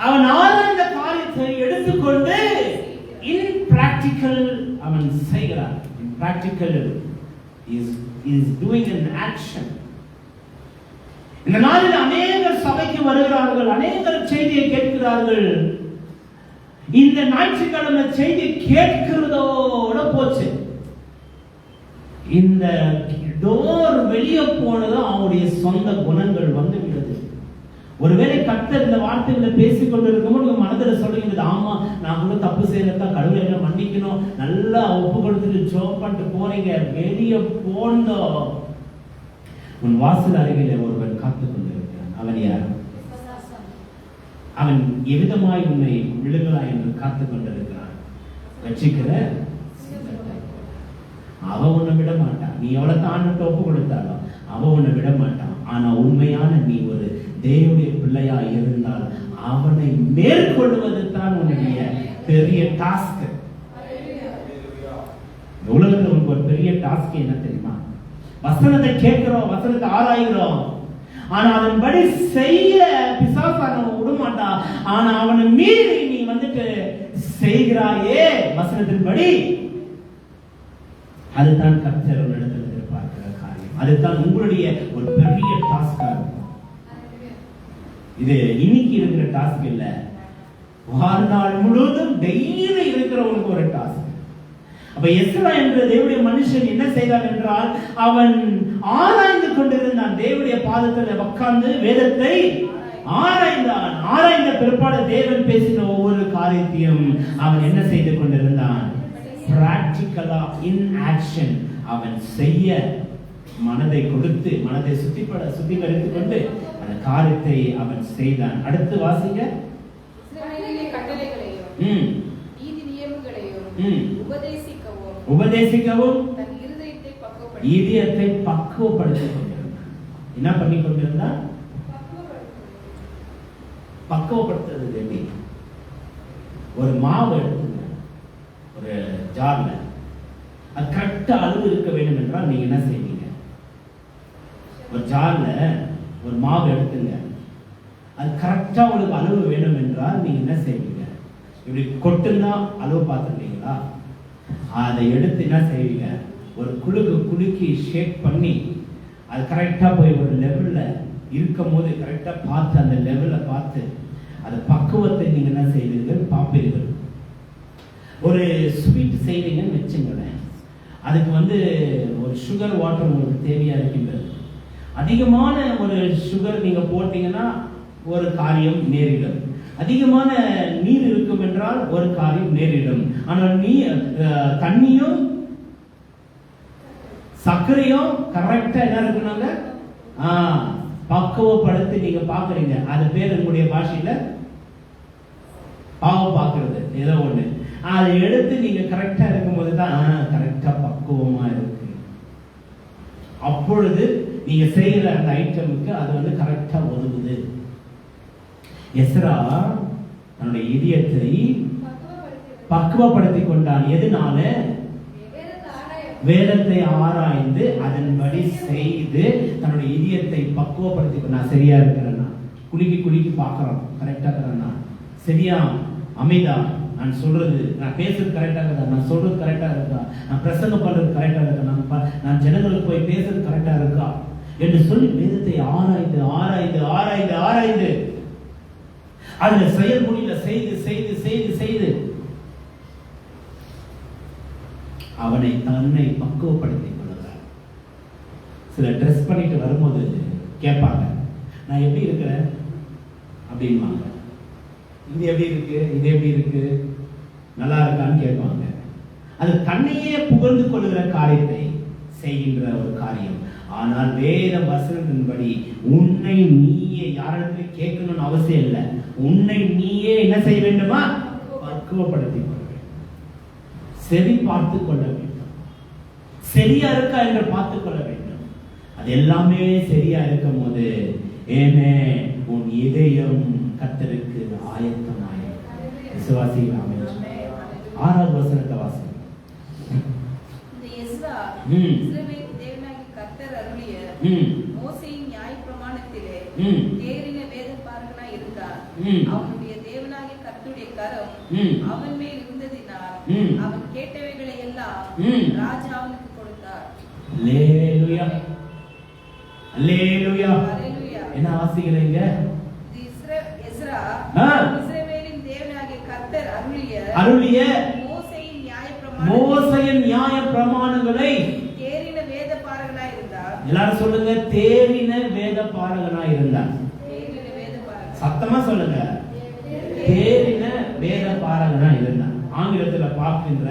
அவன் ஆராய்ந்த காரியத்தை எடுத்துக்கொண்டு இன் பிராக்டிஸ் பிராக்டிக்கல் அவன் செய்கிறான். Practical is doing an action. இந்த நாளில் அநேகர் சபைக்கு வருகிறார்கள், அநேகர் செய்தியை கேட்கிறார்கள். இந்த ஞாயிற்றுக்கிழமை செய்தி கேட்கிறதோட போச்சு. இந்த டோர் வெளியே போனதும் அவனுடைய சொந்த குணங்கள் வந்து விடுது. ஒருவேளை கர்த்தர் இந்த வார்த்தைகளை பேசிக் கொண்டிருக்கும்போது உங்க மனதில் சொல்லுகிறது, ஆமா நான் கூட தப்பு செய்யறதா, கடவுளை என்ன மன்னிக்கணும், நல்லா ஒப்பு கொடுத்துட்டு ஜோப் பண்ணிட்டு போறீங்க. வெளியே போனதோ உன் வாசல் அருகிலே ஒருவன் காத்துக் கொண்டிருக்கிறான். அவன் யார்? அவன் எவ்விதமாய் உன்னை விழுங்கலாம் என்று காத்துக் கொண்டிருக்கிறான். ரட்சிக்கிற அவன் உன்னை விட மாட்டான். நீ எவ்வளவு தாண்டிட்டு ஒப்பு கொடுத்தாலும் அவன் உன்னை விட மாட்டான். ஆனா உண்மையான நீ ஒரு தேவனுடைய பிள்ளையா இருந்தால் அவனை மேற்கொள்வது தான் உன்னுடைய பெரிய டாஸ்க். உலகத்தில் உனக்கு ஒரு பெரிய டாஸ்க் என்ன தெரியுமா? வசனத்தை கேட்கிறோம், வசனத்தை ஆராய்கிறோம், ஆனா அதன்படி செய்ய பிசாசானவன் விடமாட்டான். ஆனா அவனை மீறி நீ வந்துட்டு செய்கிறாயே வசனத்தின்படி, அதுதான் கர்த்தர் உன்னிடத்தில் எதிர்பார்க்கிற காரியம். அதுதான் உங்களுடைய ஒரு பெரிய டாஸ்கா இருக்கும். இது இன்னைக்கு இருக்கிற டாஸ்க் இல்ல, வாழ்நாள் முழுவதும் டெய்லி இருக்கிறவனுக்கு ஒரு டாஸ்க். அப்ப எஸ்ரா என்ற தேவனுடைய மனுஷன் என்ன செய்தான் என்றால், அவன் ஆராய்ந்து கொண்டிருந்தான். தேவனுடைய பாதத்தில் உட்கார்ந்து வேதத்தை ஆராய்ந்தான். ஆராய்ந்த பிற்பாடு தேவன் பேசின ஒவ்வொரு காரியத்தையும் அவன் என்ன செய்து கொண்டிருந்தான்? பிராக்டிகலா இன் ஆக்ஷன் அவன் செய்ய மனதை கொடுத்து, மனதை சுத்திகரித்துக் கொண்டு அந்த காரியத்தை அவன் செய்தான். அடுத்து வாசிங்க. உபதேசிக்கவும் இதயத்தை பக்குவப்படுத்திக் கொண்டிருந்தான். என்ன பண்ணி கொண்டிருந்தான்? பக்குவப்படுத்துறது எப்படி? ஒரு மாவு எடுத்துங்க, ஒரு ஜார்ல அது கரெக்டா அளவு இருக்க வேண்டும் என்றால் நீங்க என்ன செய்வீங்க? ஒரு ஜார்ல ஒரு மாவு எடுத்துங்க, அது கரெக்டா உங்களுக்கு அளவு வேணும் என்றால் நீங்க என்ன செய்வீங்க? இப்படி கொட்டுன்னா அளவு பார்த்துருக்கீங்களா? அதை எடுத்து என்ன செய்வீங்க? ஒரு குலுக்கி ஷேக் பண்ணி அது கரெக்டா போய் ஒரு லெவல்ல இருக்கும் போது கரெக்டா பார்த்து அந்த லெவல்ல பார்த்து அந்த பக்குவத்தை நீங்க என்ன செய்வீர்கள்? பார்ப்பீர்கள். ஒரு ஸ்வீட் செய்வீங்கன்னு வச்சுங்களேன், அதுக்கு ஒரு சுகர் வாட்டர் உங்களுக்கு தேவையா இருக்கின்றது. அதிகமான ஒரு சுகர் நீங்க போட்டீங்கன்னா ஒரு காரியம் நேரிடும். அதிகமான நீர் இருக்கும் என்றால் ஒரு காரியம் நேரிடும். ஆனால் தண்ணியும் சர்க்கரையும் கரெக்டா என்ன இருக்கணுங்க? பக்குவப்படுத்தி நீங்க பாக்குறீங்க. அது பேர் உங்களுடைய பாஷையில பாவம் பாக்குறது ஏதோ ஒண்ணு. அதை எடுத்து நீங்க கரெக்டா இருக்கும்போது தான் கரெக்டா பக்குவமா இருக்கு. அப்பொழுது நீங்க செய்யற அந்த ஐட்டமுக்கு அது கரெக்டா ஒதுங்குது. எஸ்ரா தன்னுடைய இதயத்தை பக்குவப்படுத்திக் கொண்டான். எதனால? வேதத்தை ஆராய்ந்து அதன்படி செய்து தன்னுடைய இதயத்தை பக்குவப்படுத்திக் கொண்டான். சரியா இருக்கிறேன்னா குலுக்கி பார்க்கிறோம், கரெக்டா இருக்கிறேன்னா சரியா, அமைதா, நான் சொல்றது, நான் பேசுறது கரெக்டா இருக்கா, நான் சொல்றது கரெக்டா இருக்கா, நான் பிரசங்கம் பண்றது கரெக்டா இருக்கா, நான் ஜனங்களுக்கு போய் பேசுறது கரெக்டா இருக்கா என்று சொல்லி வேதத்தை ஆராய்ந்து ஆராய்ந்து ஆராய்ந்து ஆராய்ந்து அதுல செயல்முறையில செய்து செய்து செய்து செய்து அவனை தன்னை பக்குவப்படுத்திக் கொள்கிறார். சில ட்ரெஸ் பண்ணிட்டு வரும்போது கேட்பாங்க, நான் எப்படி இருக்கிறேன் அப்படின்வாங்க. இது எப்படி இருக்கு, இது எப்படி இருக்கு, நல்லா இருக்கான்னு கேட்பாங்க. அது தன்னையே புகழ்ந்து கொள்கிற காரியத்தை செய்கின்ற ஒரு காரியம். ஆனால் வேத வசனத்தின்படி உன்னை நீயே யாரிடத்துல கேட்கணும்னு அவசியம் இல்லை. உன்னை நீயே என்ன செய்ய வேண்டுமா? பக்குவப்படுத்திக் கொள்ள வேண்டும். சரி பார்த்துக் கொள்ள வேண்டும். சரியா இருக்கா என்று பார்த்துக் கொள்ள வேண்டும். அது எல்லாமே சரியா இருக்கும் போது ஏமே உன் இதயம் கர்த்தருக்கு ஆயத்தமாய் விசுவாசிகள் அமைச்சு. 6வது வசனத்தை வாசி. மோசேயின் நியாயப்பிரமாணத்திலே தேறின வேதபாரகனாய் இருந்தார். அவனுடைய தேவனாகிய கர்த்தருடைய கரம் அவன் மேல் இருந்ததினால் அவன் கேட்டவைகளை எல்லாம் ராஜா அவனுக்கு கொடுத்தார். அல்லேலூயா அல்லேலூயா. அல்லேலூயா. என்ன வாசிக்கிறீங்க? எஸ்ரா இஸ்ரவேலின் தேவனாகிய கர்த்தர் அருளிய மோசேயின் மோசேயின் நியாயப்பிரமாணங்களை தேறின வேதபாரகனாய் இருந்தார். எல்லாரும் சொல்லுங்க, தேறின வேதபாரகனாய் இருந்தார். சத்தமா சொல்லுங்க, தேறின வேதபாரகனாய் இருந்தார். ஆங்கிலத்துல பார்க்கின்ற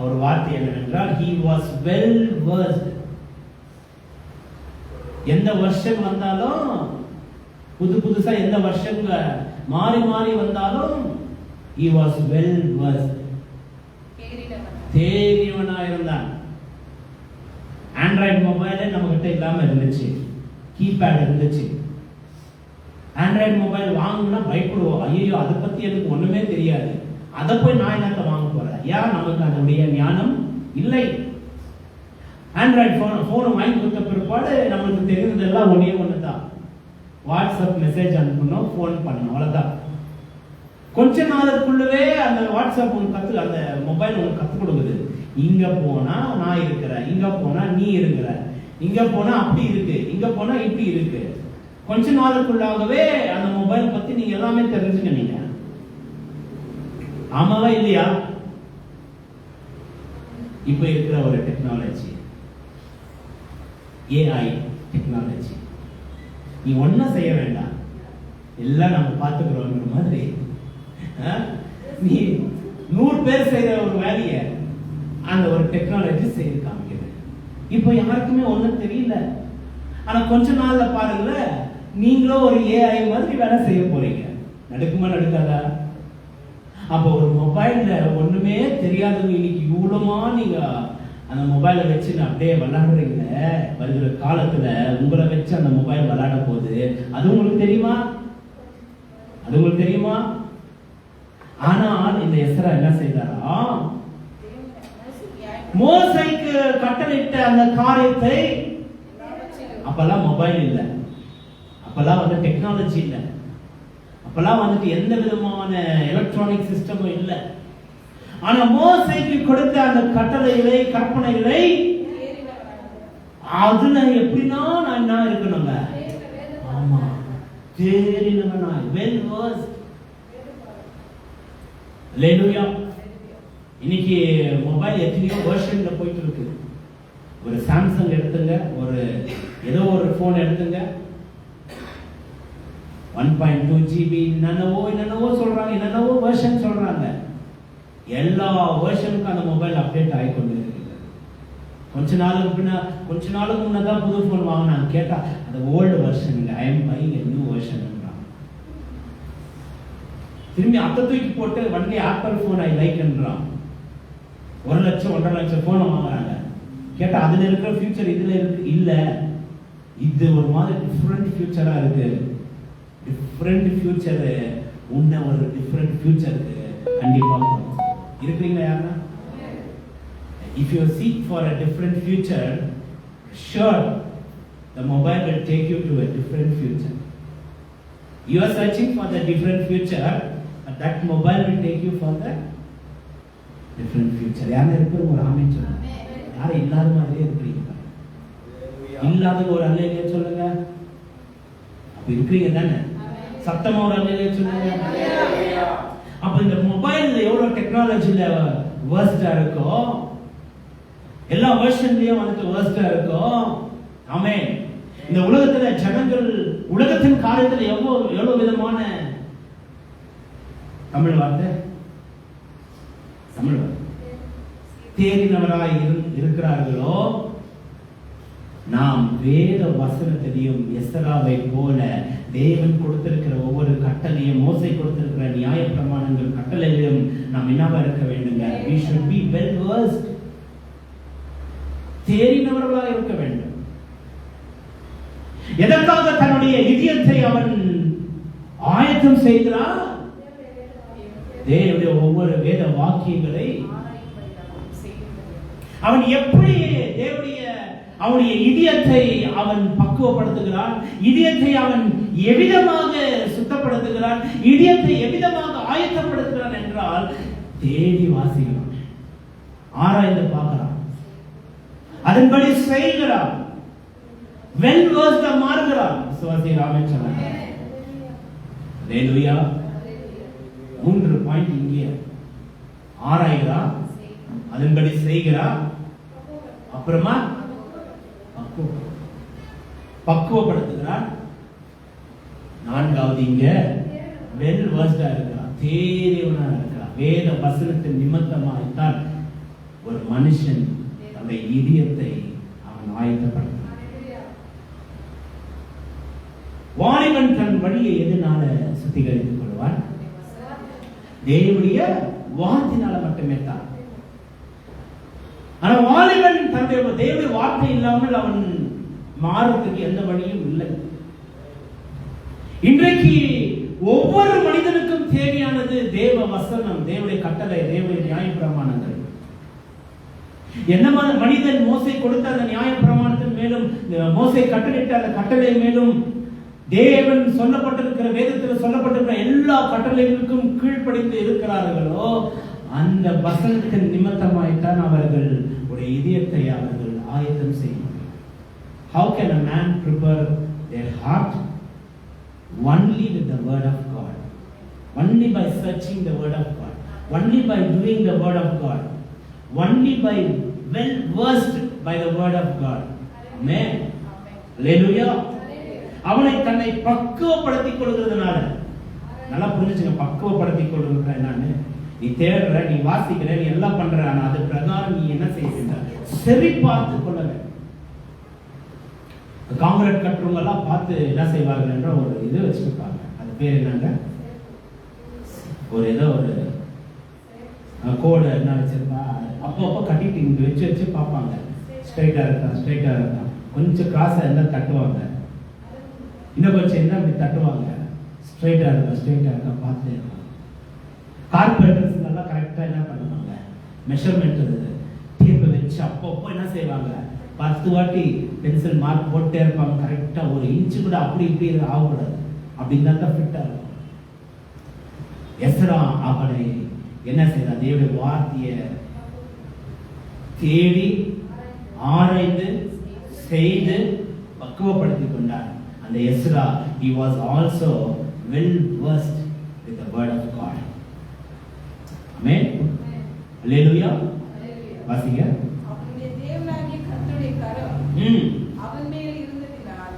ஒரு வார்த்தை என்னவென்றால் he was well versed. எந்த வருஷம் வந்தாலும் புதுசா எந்த வருஷங்க மாறி மாறி வந்தாலும் he was well versed. தேறினவனா இருந்தான். ஆண்ட்ராய்டு மொபைலே நம்ம கிட்ட இல்லாம இருந்துச்சு, கீபேட் இருந்துச்சு. ஆண்ட்ராய்டு மொபைல் வாங்கினா பயப்படுவோம், ஐயோ அதை பத்தி எனக்கு ஒண்ணுமே தெரியாது, அதை போய் நான் என்னத்த வாங்க போறேன். ஏன்? நமக்கு அதனுடைய ஞானம் இல்லை. ஆண்ட்ராய்டு போன் வாங்கி கொடுத்த பிற்பாடு நம்மளுக்கு தெரிந்ததெல்லாம் ஒன்னே ஒண்ணுதான், வாட்ஸ்அப் மெசேஜ் அனுப்பணும், போன் பண்ணணும், அவ்வளவுதான். கொஞ்ச நாளுக்குள்ளவே அந்த வாட்ஸ்அப் உனக்கு அந்த மொபைல் உனக்கு கத்து கொடுக்குது. இங்க போனா நான் இருக்கிறேன், இங்க போனா நீ இருக்கிற, இங்க போனா அப்படி இருக்கு, இங்க போனா இப்படி இருக்கு. கொஞ்ச நாளுக்குள்ளாகவே அந்த மொபைல் பத்தி நீங்க எல்லாமே தெரிஞ்சுக்கினீங்க. ஆமாவா இல்லையா? இப்ப இருக்கிற ஒரு டெக்னாலஜி, ஏஐ டெக்னாலஜி, நீ ஒன்னும் செய்ய வேண்டாம், எல்லாம் நம்ம பார்த்துக்கிறோங்கிற மாதிரி நீ 100 பேர் செய்யற ஒரு வேலையை அந்த ஒரு டெக்னாலஜி செய்து காமிக்குது. இப்போ யாருக்குமே ஒண்ணும் தெரியல. ஆனா கொஞ்ச நாள்ல பாருங்கள, நீங்களும் ஒரு ஏஐ மாதிரி வேலை செய்ய போறீங்க. நடக்குமா நடக்காதா? அப்போ ஒரு மொபைல்ல ஒண்ணுமே தெரியாதவங்க இன்னைக்கு இவ்வளவுமா நீங்க அந்த மொபைலை வச்சு அப்படியே விளையாடுறீங்க. வருகிற காலத்துல உங்களை வச்சு அந்த மொபைல் விளையாட போகுது. அது உங்களுக்கு தெரியுமா? அது உங்களுக்கு தெரியுமா? ஆனால் இந்த எஸ்ரா என்ன செய்தாரா? மோசேக்கு கட்டளையிட்ட அந்த காரியத்தை, அப்பெல்லாம் மொபைல் இல்லை, அப்பெல்லாம் வந்து டெக்னாலஜி இல்லை, அப்பெல்லாம் வந்துட்டு எந்த விதமான எலக்ட்ரானிக் சிஸ்டமும் இல்லை. ஆனா மோசேக்கு கொடுத்த அந்த கட்டளைகளை, கற்பனைகளை, அதுல எப்படின்னா நான் என்ன இருக்கணுங்க? ஆமா, தேறினவனாய், வெல் versed. அல்லேலூயா. இன்னைக்கு மொபைல் எத்தனையோ வெர்ஷன்ல போயிட்டு இருக்கு. ஒரு சாம்சங் எடுத்துங்க, ஒரு ஏதோ ஒரு போன் எடுத்துங்க, 1.2 GB என்னென்னவோ சொல்றாங்க, என்னென்னவோ வெர்ஷன் சொல்றாங்க. எல்லா வெர்ஷனுக்கும் அந்த மொபைல் அப்டேட் ஆகி கொண்டு இருக்கு. கொஞ்ச நாளுக்கு முன்னதான் புது போன் வாங்கினாங்க, கேட்டா அந்த old version, I am buying a new version. திரும்பி அத்தை தூக்கி போட்டு வண்டி ஆப்பிள் போன் ஐ லைக் என்றான். 1 லட்சம் 1.5 லட்சம் போன் வாங்குறாங்க. கேட்டா அதுல இருக்கிற ஃபியூச்சர் இதுல இருக்கு இல்ல, இது ஒரு மாதிரி டிஃபரெண்ட் ஃபியூச்சரா இருக்கு. டிஃபரெண்ட் ஃபியூச்சர் உன்ன ஒரு டிஃபரெண்ட் ஃபியூச்சருக்கு கண்டிப்பா இருக்கிறீங்களா யாருன்னா? If you seek for a different future, sure the mobile will take you to a different future. You are searching for the different future, but that mobile will take you for the different future. யாரா இருக்கிற ஒரு ஆமென் சொல்லுங்க. யாரும் இல்லாத மாதிரியே இருக்கிறீங்க? இல்லாத ஒரு அல்லேலூயா சொல்லுங்க. அப்ப இருக்கிறீங்க தானே? சத்தமா ஒரு அல்லேலூயா சொல்லுங்க. அப்ப இந்த மொபைல்ல எவ்வளவு டெக்னாலஜில வர்ஸ்டா இருக்கோ, எல்லா வெர்ஷன்லயும் வந்துட்டு வர்ஸ்டா இருக்கோ. ஆமென். இந்த உலகத்துல ஜனங்கள் உலகத்தின் காரியத்துல எவ்வளவு விதமான தமிழ் வார்த்தை தேறினவராய் இருக்கிறார்களோ, நாம் வேத வசனத்திலையும் எஸ்ராவை போல தேவன் கொடுத்திருக்கிற ஒவ்வொரு கட்டளையும், மோசே கொடுத்திருக்கிற நியாய பிரமாணங்கள் கட்டளையிலும் நாம் என்னவா இருக்க வேண்டுங்க? We should be well versed. தேறினவர்களாக இருக்க வேண்டும். எதற்காக தன்னுடைய இதயத்தை அவன் ஆயத்தம் செய்கிறான்? தேவனுடைய ஒவ்வொரு வேத வாக்கியங்களை அவன் எப்படி அவனுடைய இதயத்தை அவன் பக்குவப்படுத்துகிறான், இதயத்தை அவன் எவ்விதமாக சுத்தப்படுத்துகிறான், இதயத்தை எவ்விதமாக ஆயத்தப்படுத்துகிறான் என்றால் தேடி வாசிக்கிறான். ஆராய்ந்து பார்க்கிறான், அதன்படி செய்கிறான், வெல் versed மாறுகிறான். விசுவாசி ராமேஸ்வரன். ஹalleluya. 3 பாயிண்ட் இங்கே. ஆராய்கிறான், அதன்படி செய்கிறான், அப்புறமா பக்குவப்படுத்துகிறான், 4வது இங்க வெல் versed இருக்கிறான், தேறியவனா இருக்கிறான். வேத வசனத்தின் நிமித்தமாய்த்தான் ஒரு மனுஷன் தன்னுடைய இதயத்தை அவன் ஆயத்தப்படுத்த. வாலிபன் தன் வழியை எதனால சுத்திகரித்துக் கொள்வான்? தேவனுடைய வார்த்தையினால மட்டுமே தான். ஆனா வாலிபன் தன்னுடைய தேவனுடைய வார்த்தை இல்லாமல் அவன் மாறுறதுக்கு எந்த வழியும் இல்லை. இன்றைக்கு ஒவ்வொரு மனிதனுக்கும் தேவையானது தேவ வசனம், தேவனுடைய கட்டளை, தேவனுடைய நியாயப்பிரமாணங்கள். என்ன மனிதன் மோசே கொடுத்த அந்த நியாயப்பிரமாணத்தின் மேலும், மோசே கட்டளையிட்ட அந்த கட்டளை மேலும், தேவன் சொல்லப்பட்டிருக்கிற வேதத்தில் சொல்லப்பட்டிருக்கிற எல்லா கட்டளைகளுக்கும் கீழ்ப்படிந்து இருக்கிறார்களோ, அந்த வசனத்தின் நிமித்தமாய்த்தான் அவர்கள் ஒரு இதயத்தை அவர்கள் ஆயத்தம் செய்ய. How can a man prepare their heart? Only with the word of God, only by searching the word of God, only by doing the word of God, only by well versed by the word of God. Amen. Hallelujah. அவனை தன்னை பக்குவப்படுத்திக் கொள்கிறதுனால, நல்லா புரிஞ்சுங்க, பக்குவப்படுத்திக் கொள்கிற என்னன்னு. நீ தேடுற, நீ வாசிக்கிற, நீ எல்லாம் பண்ற, ஆனா அது பிரகாரம் நீ என்ன செய்கின்ற சரி பார்த்து கொள்ள வேண்டும். காங்கிரீட் கட்டுறவங்க எல்லாம் பார்த்து என்ன செய்வார்கள் என்ற ஒரு இது வச்சிருப்பாங்க. அது பேர் என்னங்க, ஒரு ஏதோ ஒரு கோடு என்ன வச்சிருப்பா, அப்போ கட்டிட்டு இங்க வச்சு வச்சு பார்ப்பாங்க, ஸ்ட்ரைட்டா இருக்கா, கொஞ்சம் கிராஸா இருந்தா தட்டுவாங்க, இன்னும் கொஞ்சம் என்ன அப்படி தட்டுவாங்க, ஸ்ட்ரைட்டா இருக்கா பார்த்துட்டே இருப்பாங்க. கார்பெண்டர்ஸ் எல்லாம் கரெக்டா என்ன பண்ணுவாங்க, மெஷர்மெண்ட் டேப் வச்சு அப்பப்போ என்ன செய்வாங்க, 10 வாட்டி பென்சில் மார்க் போட்டே இருப்பாங்க. கரெக்டா ஒரு இன்ச்சு கூட அப்படி இப்படி ஆகக்கூடாது, அப்படின்னு தான் ஃபிட்டா இருக்கும். எஸ்ரா அவனை என்ன செய்யறான், தேவனுடைய வார்த்தையை தேடி ஆராய்ந்து செய்து பக்குவப்படுத்தி கொண்டான். அந்த Ezra, he was also well versed with the word of God. Amen. Hallelujah. வாசிங்க. அவனுடைய தேவனாகிய கர்த்தருடைய கரம் அவன் மேல் இருந்ததினால்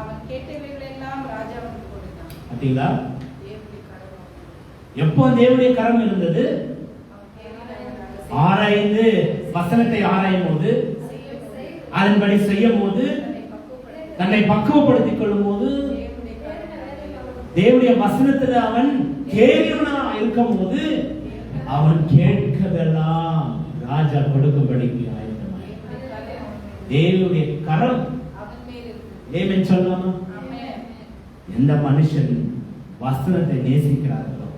அவன் கேட்டவைகளை எல்லாம் ராஜாவுக்கு கொடுத்தான். பாத்தீங்களா, தேவனுடைய கரம் எப்போ தேவனுடைய கரம் இருந்தது? ஆராய்ந்து வசனத்தை ஆராயும் போது, அதன்படி செய்யும் போது, தன்னை பக்குவப்படுத்திக் கொள்ளும் போது, தேவனுடைய வசனத்துல அவன் தேறியவனா இருக்கும் போது, அவன் கேட்கதெல்லாம் ராஜா கொடுக்கும்படிக்கு ஆயத்தமாய். தேவனுடைய கரம் ஆமென் சொல்லலாமா? எந்த மனுஷன் வசனத்தை நேசிக்கிறார்களோ,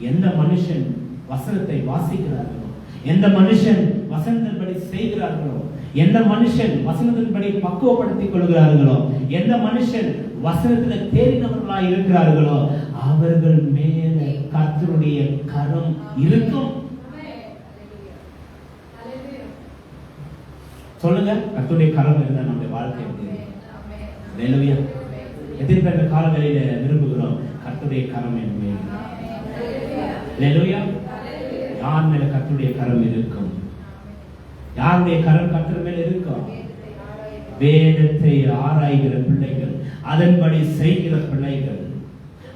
எந்த மனுஷன் வசனத்தை வாசிக்கிறார்களோ, எந்த மனுஷன் வசனத்தின்படி செய்கிறார்களோ, எந்த மனுஷன் வசனத்தின்படி பக்குவப்படுத்திக் கொள்கிறார்களோ, எந்த மனுஷன் வசனத்தில் தேறினவர்களாய் இருக்கிறார்களோ, அவர்கள் மேல கர்த்தருடைய கரம் இருக்கும். சொல்லுங்க, கர்த்தருடைய கரம் இருந்தா நம்முடைய வாழ்க்கை எப்படி? ஹalleluya. எத்தனை பேர் இந்த காலங்களில விரும்புகிறோம் கர்த்தருடைய கரம் என் மேல்? ஹalleluya. யார் மேல கர்த்தருடைய கரம் இருக்கும்? யாருடைய கரம் கர்த்தர் மேல இருக்கும்? வேதத்தை ஆராய்கிற பிள்ளைகள், அதன்படி செய்கிற பிள்ளைகள்,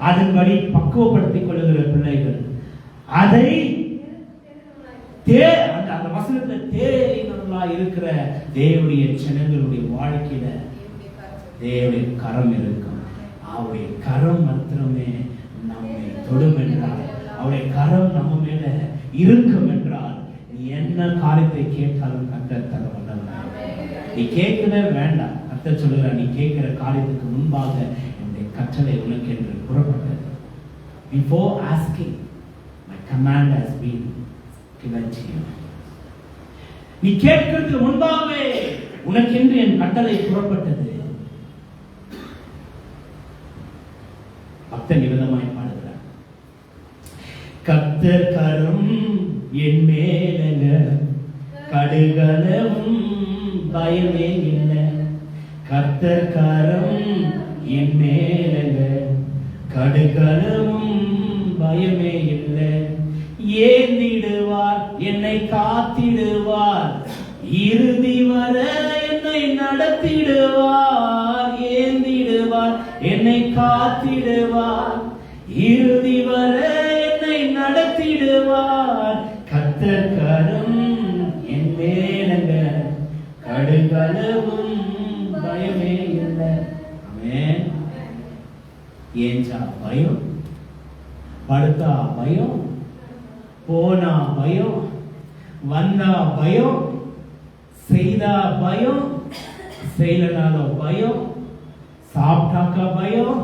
அதன்படி பக்குவப்படுத்திக் கொள்ளுகிற பிள்ளைகள், அதை அந்த வசனத்தை தேறினவர்களா இருக்கிற தேவனுடைய ஜனங்களுடைய வாழ்க்கையில தேவனுடைய கரம் இருக்கும். அவருடைய கரம் மாத்திரமே நம்மை தொடும் என்றால், அவருடைய கரம் நம்ம மேல இருக்கும் என்றால், நீ என்ன காரியத்தை கேட்டாலும் கர்த்தர் தர வல்லவர். நீ கேட்கவே வேண்டாம், கர்த்தர் சொல்லுகிறார், நீ கேட்கிற காரியத்துக்கு முன்பாக என்னுடைய கட்டளை உனக்கு என்று கூறப்பட்டது. Before asking, my command has been given to you. நீ கேட்கிறதுக்கு முன்பாகவே உனக்கென்று என் கட்டளை கூறப்பட்டது. பக்தன் விதமாய் பாடுகிறார், கர்த்தர் கரம் என் மேலங்க கடுகளவும் பயமே இல்லை, கர்த்தர் கரம் என் மேல, கடுகளவும் பயமே இல்லை. ஏந்திடுவார், என்னை காத்திடுவார், இறுதி வர என்னை நடத்திடுவார். ஏந்திடுவார், என்னை காத்திடுவார், இறுதி வர என்னை நடத்திடுவார். கர்த்தர் கரம் என் மேலங்க, கடுகளவும் பயமே இல்லை. ஆமென். ஏஞ்சா பயம், படுத்தா பயம், போனா பயம், வந்தா பயம், செய்தா பயம், செய்யலனாலும் பயம், சாப்பிட்டாக்கா பயம்,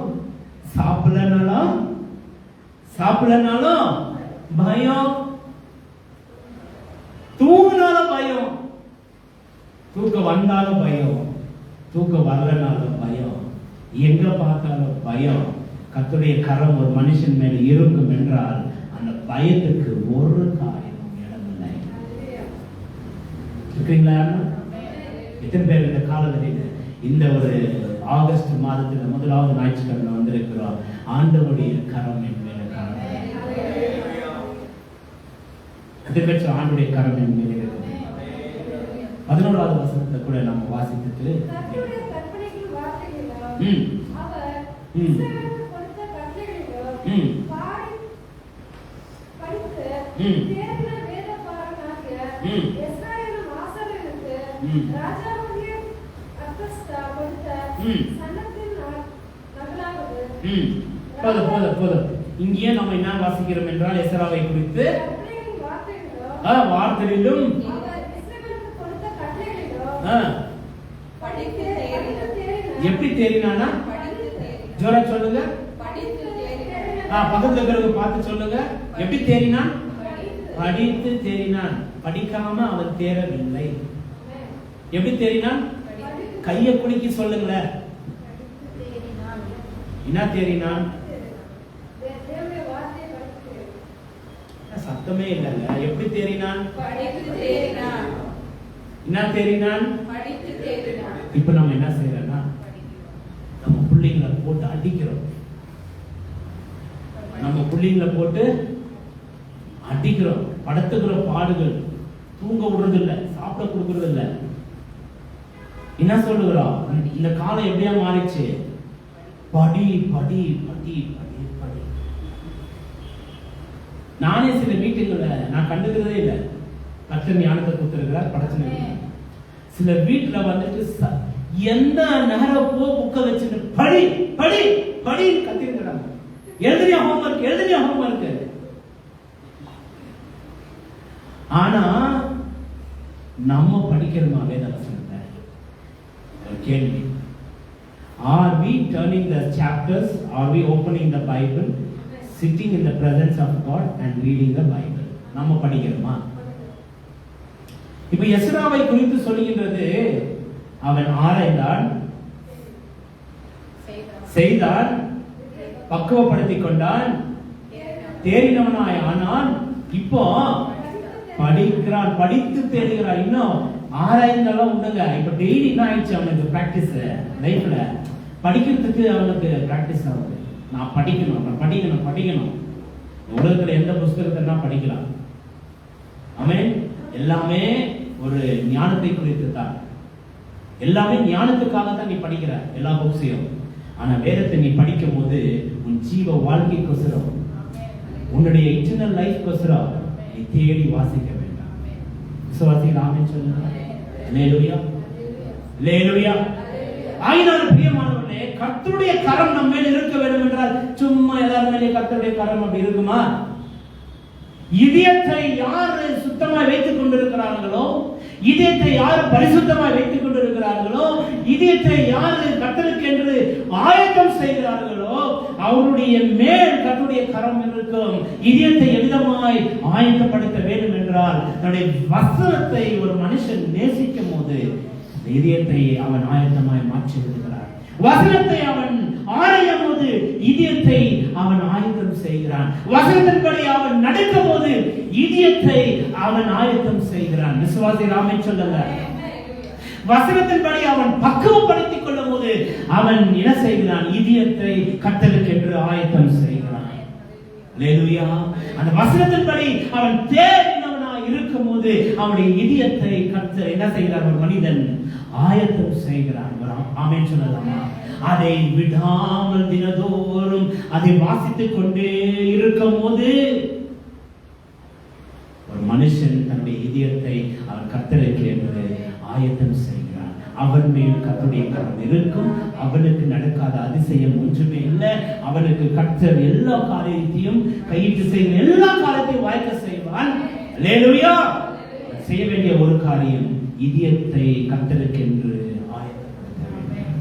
சாப்பிடலனாலும் பயம், தூங்கினாலும் பயம், தூக்கம் வந்தாலும் பயம், தூக்கம் வரலனாலும் பயம், எங்க பார்த்தாலும் பயம். கர்த்தருடைய கரம் ஒரு மனுஷன் மேல இருக்கும் என்றால் அந்த பயத்துக்கு ஒரு காரியமும் இடமில்லை. இருக்கீங்களா? எத்தனை பேர் இந்த காலத்தில் இந்த ஒரு ஆகஸ்ட் மாதத்தில் முதலாவது ஞாயிற்றுக்கிழமை வந்திருக்கிறோம்? ஆண்டவருடைய கரம் என் மேல காரணம், ஆண்டுடைய கரம் என் மேல இருக்கு. 11வது வசனத்தை கூட நம்ம வாசித்துட்டு இங்கே நம்ம என்ன வாசிக்கிறோம் என்றால் எசராவை குறித்து வார்த்தையிலும் எப்படி தேறினானா? ஜோர சொல்லுங்க. பக்கத்துல இருக்கிறவங்க பார்த்து சொல்லுங்க. எப்படி தேறினான்? படித்து தேறினான். படிக்காம அவன் தேரவில்லை. எப்படி தேறினான்? கையை குலுக்கி சொல்லுங்களேன். என்ன தேறினான்? சத்தமே இல்லைங்க. எப்படி தேறினான்? என்ன தேறினான்? இப்ப நம்ம என்ன செய்யறோம்னா, நம்ம பிள்ளைங்களை போட்டு அடிக்கிறோம். நம்ம பிள்ளைங்களை போட்டு அடிக்கிறோம், படுத்துக்கிற பாடுகள், தூங்க விடுறது இல்லை, சாப்பிட கொடுக்கறது இல்லை. என்ன சொல்லுகிறோம்? இந்த காலம் எப்படியா மாறிச்சு? படி படி படி படி படி. நானே சில மீட்டிங்ல நான் கண்டுக்கிறதே இல்லை. கர்த்தர் ஞானத்தை கொடுத்திருக்கிறார், படைச்சன. சில வீட்டுல வந்துட்டு எந்த நேரம் புக்க வச்சுட்டு படி படி படி கத்திருக்கிறாங்க. எழுதிய ஹோம்வொர்க். ஆனா நம்ம படிக்கிறோமா வேத வசனத்தை? ஒரு கேள்வி. Are we turning the chapters? Are we opening the Bible, sitting in the presence of God and reading the Bible? நம்ம படிக்கிறோமா? இப்ப எஸ்ராவை குறித்து சொல்லுகின்றது, அவன் ஆராய்ந்தான், செய்தான், பக்குவப்படுத்திக் கொண்டான், தேறினவனாய் ஆனான். இப்போ படிக்கிறான், படித்து தேடுகிறான். இன்னும் ஆராய்ந்தாலும் உண்டுங்க. இப்ப டெய்லி என்ன ஆயிடுச்சு அவனுக்கு பிராக்டிஸ் லைஃப்ல. படிக்கிறதுக்கு அவனுக்கு பிராக்டிஸ் ஆகுது. நான் படிக்கணும். உலகத்துல எந்த புஸ்தகத்தை படிக்கலாம். ஆமென். எல்லாமே ஒரு ஞானத்தை குறித்து தான். எல்லாமே ஞானத்துக்காக தான் நீ படிக்கிற எல்லா புக்ஸையும். ஆனா வேதத்தை நீ படிக்கும் போது உன் ஜீவ வாழ்க்கைக்கோசரம், உன்னுடைய இட்டர்னல் லைஃப்க்கோசரம் நீ தேடி வாசிக்க வேண்டாம். விசுவாசிகள் ஆமென் சொல்லுங்க. அல்லேலூயா, அல்லேலூயா. ஆயினாலும் பிரியமானவர்களே, கர்த்தருடைய கரம் நம்ம மேல் இருக்க வேண்டும் என்றால் சும்மா எல்லாரும் மேலே கர்த்தருடைய கரம் அப்படி இருக்குமா? இதயத்தை யார் சுத்தமாய் வைத்துக் கொண்டிருக்கிறார்களோ, இதயத்தை யார் பரிசுத்தமாய் வைத்துக் கொண்டிருக்கிறார்களோ, இதயத்தை யார் கர்த்தருக்கு என்று ஆயத்தம் செய்கிறார்களோ அவருடைய மேல் கர்த்தருடைய கரம் இருக்கும். இதயத்தை எவ்விதமாய் ஆயத்தப்படுத்த வேண்டும் என்றால், தன்னுடைய வசனத்தை ஒரு மனுஷன் நேசிக்கும் போது இதயத்தை அவன் ஆயத்தமாய் மாற்றி விடுகிறார். வசனத்தை அவன் ஆராயும் போது இதயத்தை அவன் ஆயத்தம் செய்கிறான். வசனத்தின்படி அவன் நடக்கும் போது இதயத்தை அவன் ஆயத்தம் செய்கிறான். விசுவாசி ராமே சொல்லுங்க. வசனத்தின்படி அவன் பக்குவப்படுத்திக் கொள்ளும் போது அவன் என்ன செய்கிறான்? இதயத்தை கர்த்தருக்கு என்று ஆயத்தம் செய்கிறான். அல்லேலூயா. அந்த வசனத்தின்படி அவன் தேறினவனாய் இருக்கும் போது அவனுடைய இதயத்தை கர்த்தர் என்ன செய்கிறார்? ஒரு மனிதன் ஆயத்தம் செய்கிறான். ஆமென் சொல்லலாமா? அதை விடாமல் தினதோறும் அதை வாசித்துக் கொண்டே இருக்கும் போது ஒரு மனுஷன் தன்னுடைய இதயத்தை அவன் கர்த்தருக்கு என்று ஆயத்தம் செய்கிறான். அவன் மேல் கர்த்தருடைய கரம் இருக்கும். அவனுக்கு நடக்காத அதிசயம் ஒன்றுமே இல்லை. அவனுக்கு கர்த்தர் எல்லா காரியத்தையும் கையிட்டு செய்யும் எல்லா காரியத்தையும் வாய்க்க செய்வான். அல்லேலூயா. செய்ய வேண்டிய ஒரு காரியம், இதயத்தை கர்த்தருக்கு என்று ஆயத்தப்படுத்த வேண்டும்.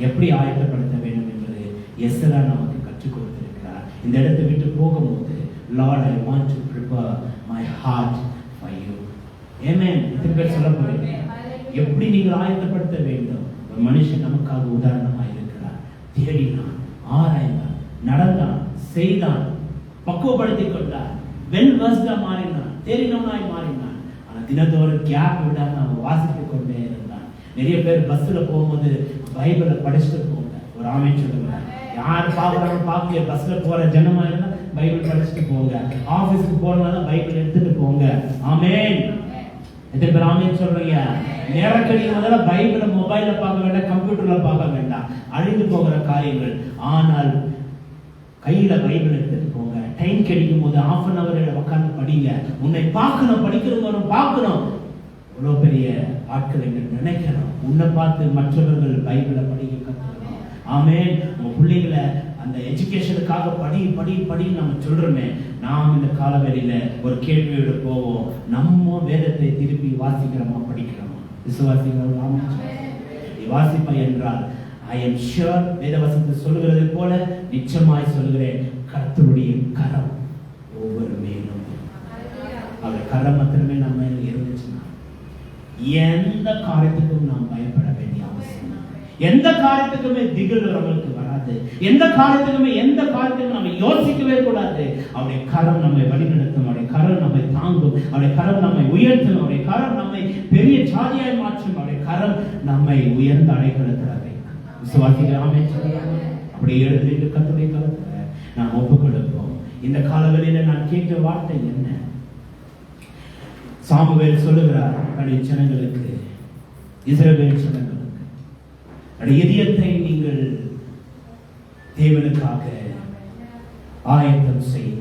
எப்படி ஆயத்தப்படுத்த வேண்டும் என்பது எஸ்ரா நமக்கு கற்றுக் கொடுத்திருக்கிறார். இந்த இடத்தை விட்டு போகும்போது, Lord, I want to prepare my heart for you. Amen. இத்தனை பேர் சொல்ல போறீங்க. எப்படி நீங்கள் ஆயத்தப்படுத்த வேண்டும்? ஒரு மனுஷன் நமக்காக உதாரணமாக இருக்கிறார். தேடினான், ஆராய்ந்தான், நடந்தான், செய்தான், பக்குவப்படுத்திக் கொண்டார், வெல் வர்ஸ்டா மாறினான், தேறினவனாய் மாறினான். ஆனா தினத்தோறும் கேப் விடாம அவன் வாசித்துக் கொண்டே இருந்தான். நிறைய பேர் பஸ்ல போகும்போது பைபிளை படிச்சுட்டு போங்க. ஒரு ஆமென் சொல்லுங்க. யார் பாக்குறாங்க பாக்கல, பஸ்ல போற ஜனமா இருந்தா பைபிள் படிச்சுட்டு போங்க. ஆபீஸ்க்கு போறவங்க பைபிள் எடுத்துட்டு போங்க. ஆமென். எத்தனை பேர் ஆமென் சொல்றீங்க? நேரக்கடி முதல்ல பைபிளை மொபைல்ல பார்க்க வேண்டாம், கம்ப்யூட்டர்ல பார்க்க வேண்டாம், அழிந்து போகிற காரியங்கள். ஆனால் கையில பைபிள் எடுத்துட்டு போங்க. டைம் கிடைக்கும் போது ½ an hour உட்கார்ந்து படிங்க. உன்னை பார்க்கணும், படிக்கிறவங்க பார்க்கணும். இவ்வளவு பெரிய ஆட்கள் என்று நினைக்கணும். உன்னை பார்த்து மற்றவர்கள் பைபிளை படிக்க கற்றுக்கணும். ஆமென். உங்க பிள்ளைகளை அந்த எஜுகேஷனுக்காக படி படி படி நம்ம சொல்றோமே, நாம் இந்த காலவெளியில ஒரு கேள்வியோடு போவோம். நம்ம வேதத்தை திருப்பி வாசிக்கிறோமா, படிக்கிறோமா? விசுவாசிகள் வாசிப்பா என்றால் I am sure வேதவசனத்தை சொல்லுகிறது போல நிச்சயமாய் சொல்கிறேன், கர்த்தருடைய கரம் ஒவ்வொரு மேலும் அவர் கரம் மாத்திரமே நம்ம இருந்துச்சுன்னா எந்த காரியத்துக்கும் நாம் பயப்பட வேண்டிய அவசியம், எந்த காரியத்துக்குமே திகில் நம்மளுக்கு வராது, எந்த காரியத்துக்கும் நம்ம யோசிக்கவே கூடாது. அவருடைய கரம் நம்மை வழிநடத்தும், அவருடைய கரம் நம்மை தாங்கும், அவருடைய கரம் நம்மை உயர்த்தும், அவருடைய கரம் நம்மை பெரிய ஜாதியாய் மாற்றும், அவருடைய கரம் நம்மை உயர்ந்த அடைக்கலத்தில் வைக்கும். விசுவாசிகள் ஆமென் சொல்லுங்க. அப்படி எழுதிட்டு கர்த்தருடைய கரத்துல நாம் ஒப்புக் கொடுப்போம். இந்த காலவெளியில நான் கேட்ட வார்த்தை என்ன? சாமுவேல் சொல்லுகிறார் தன்னுடைய ஜனங்களுக்கு, இஸ்ரவேல் ஜனங்களுக்கு, இதயத்தை நீங்கள் தேவனுக்காக ஆயத்தம் செய்யுங்கள்.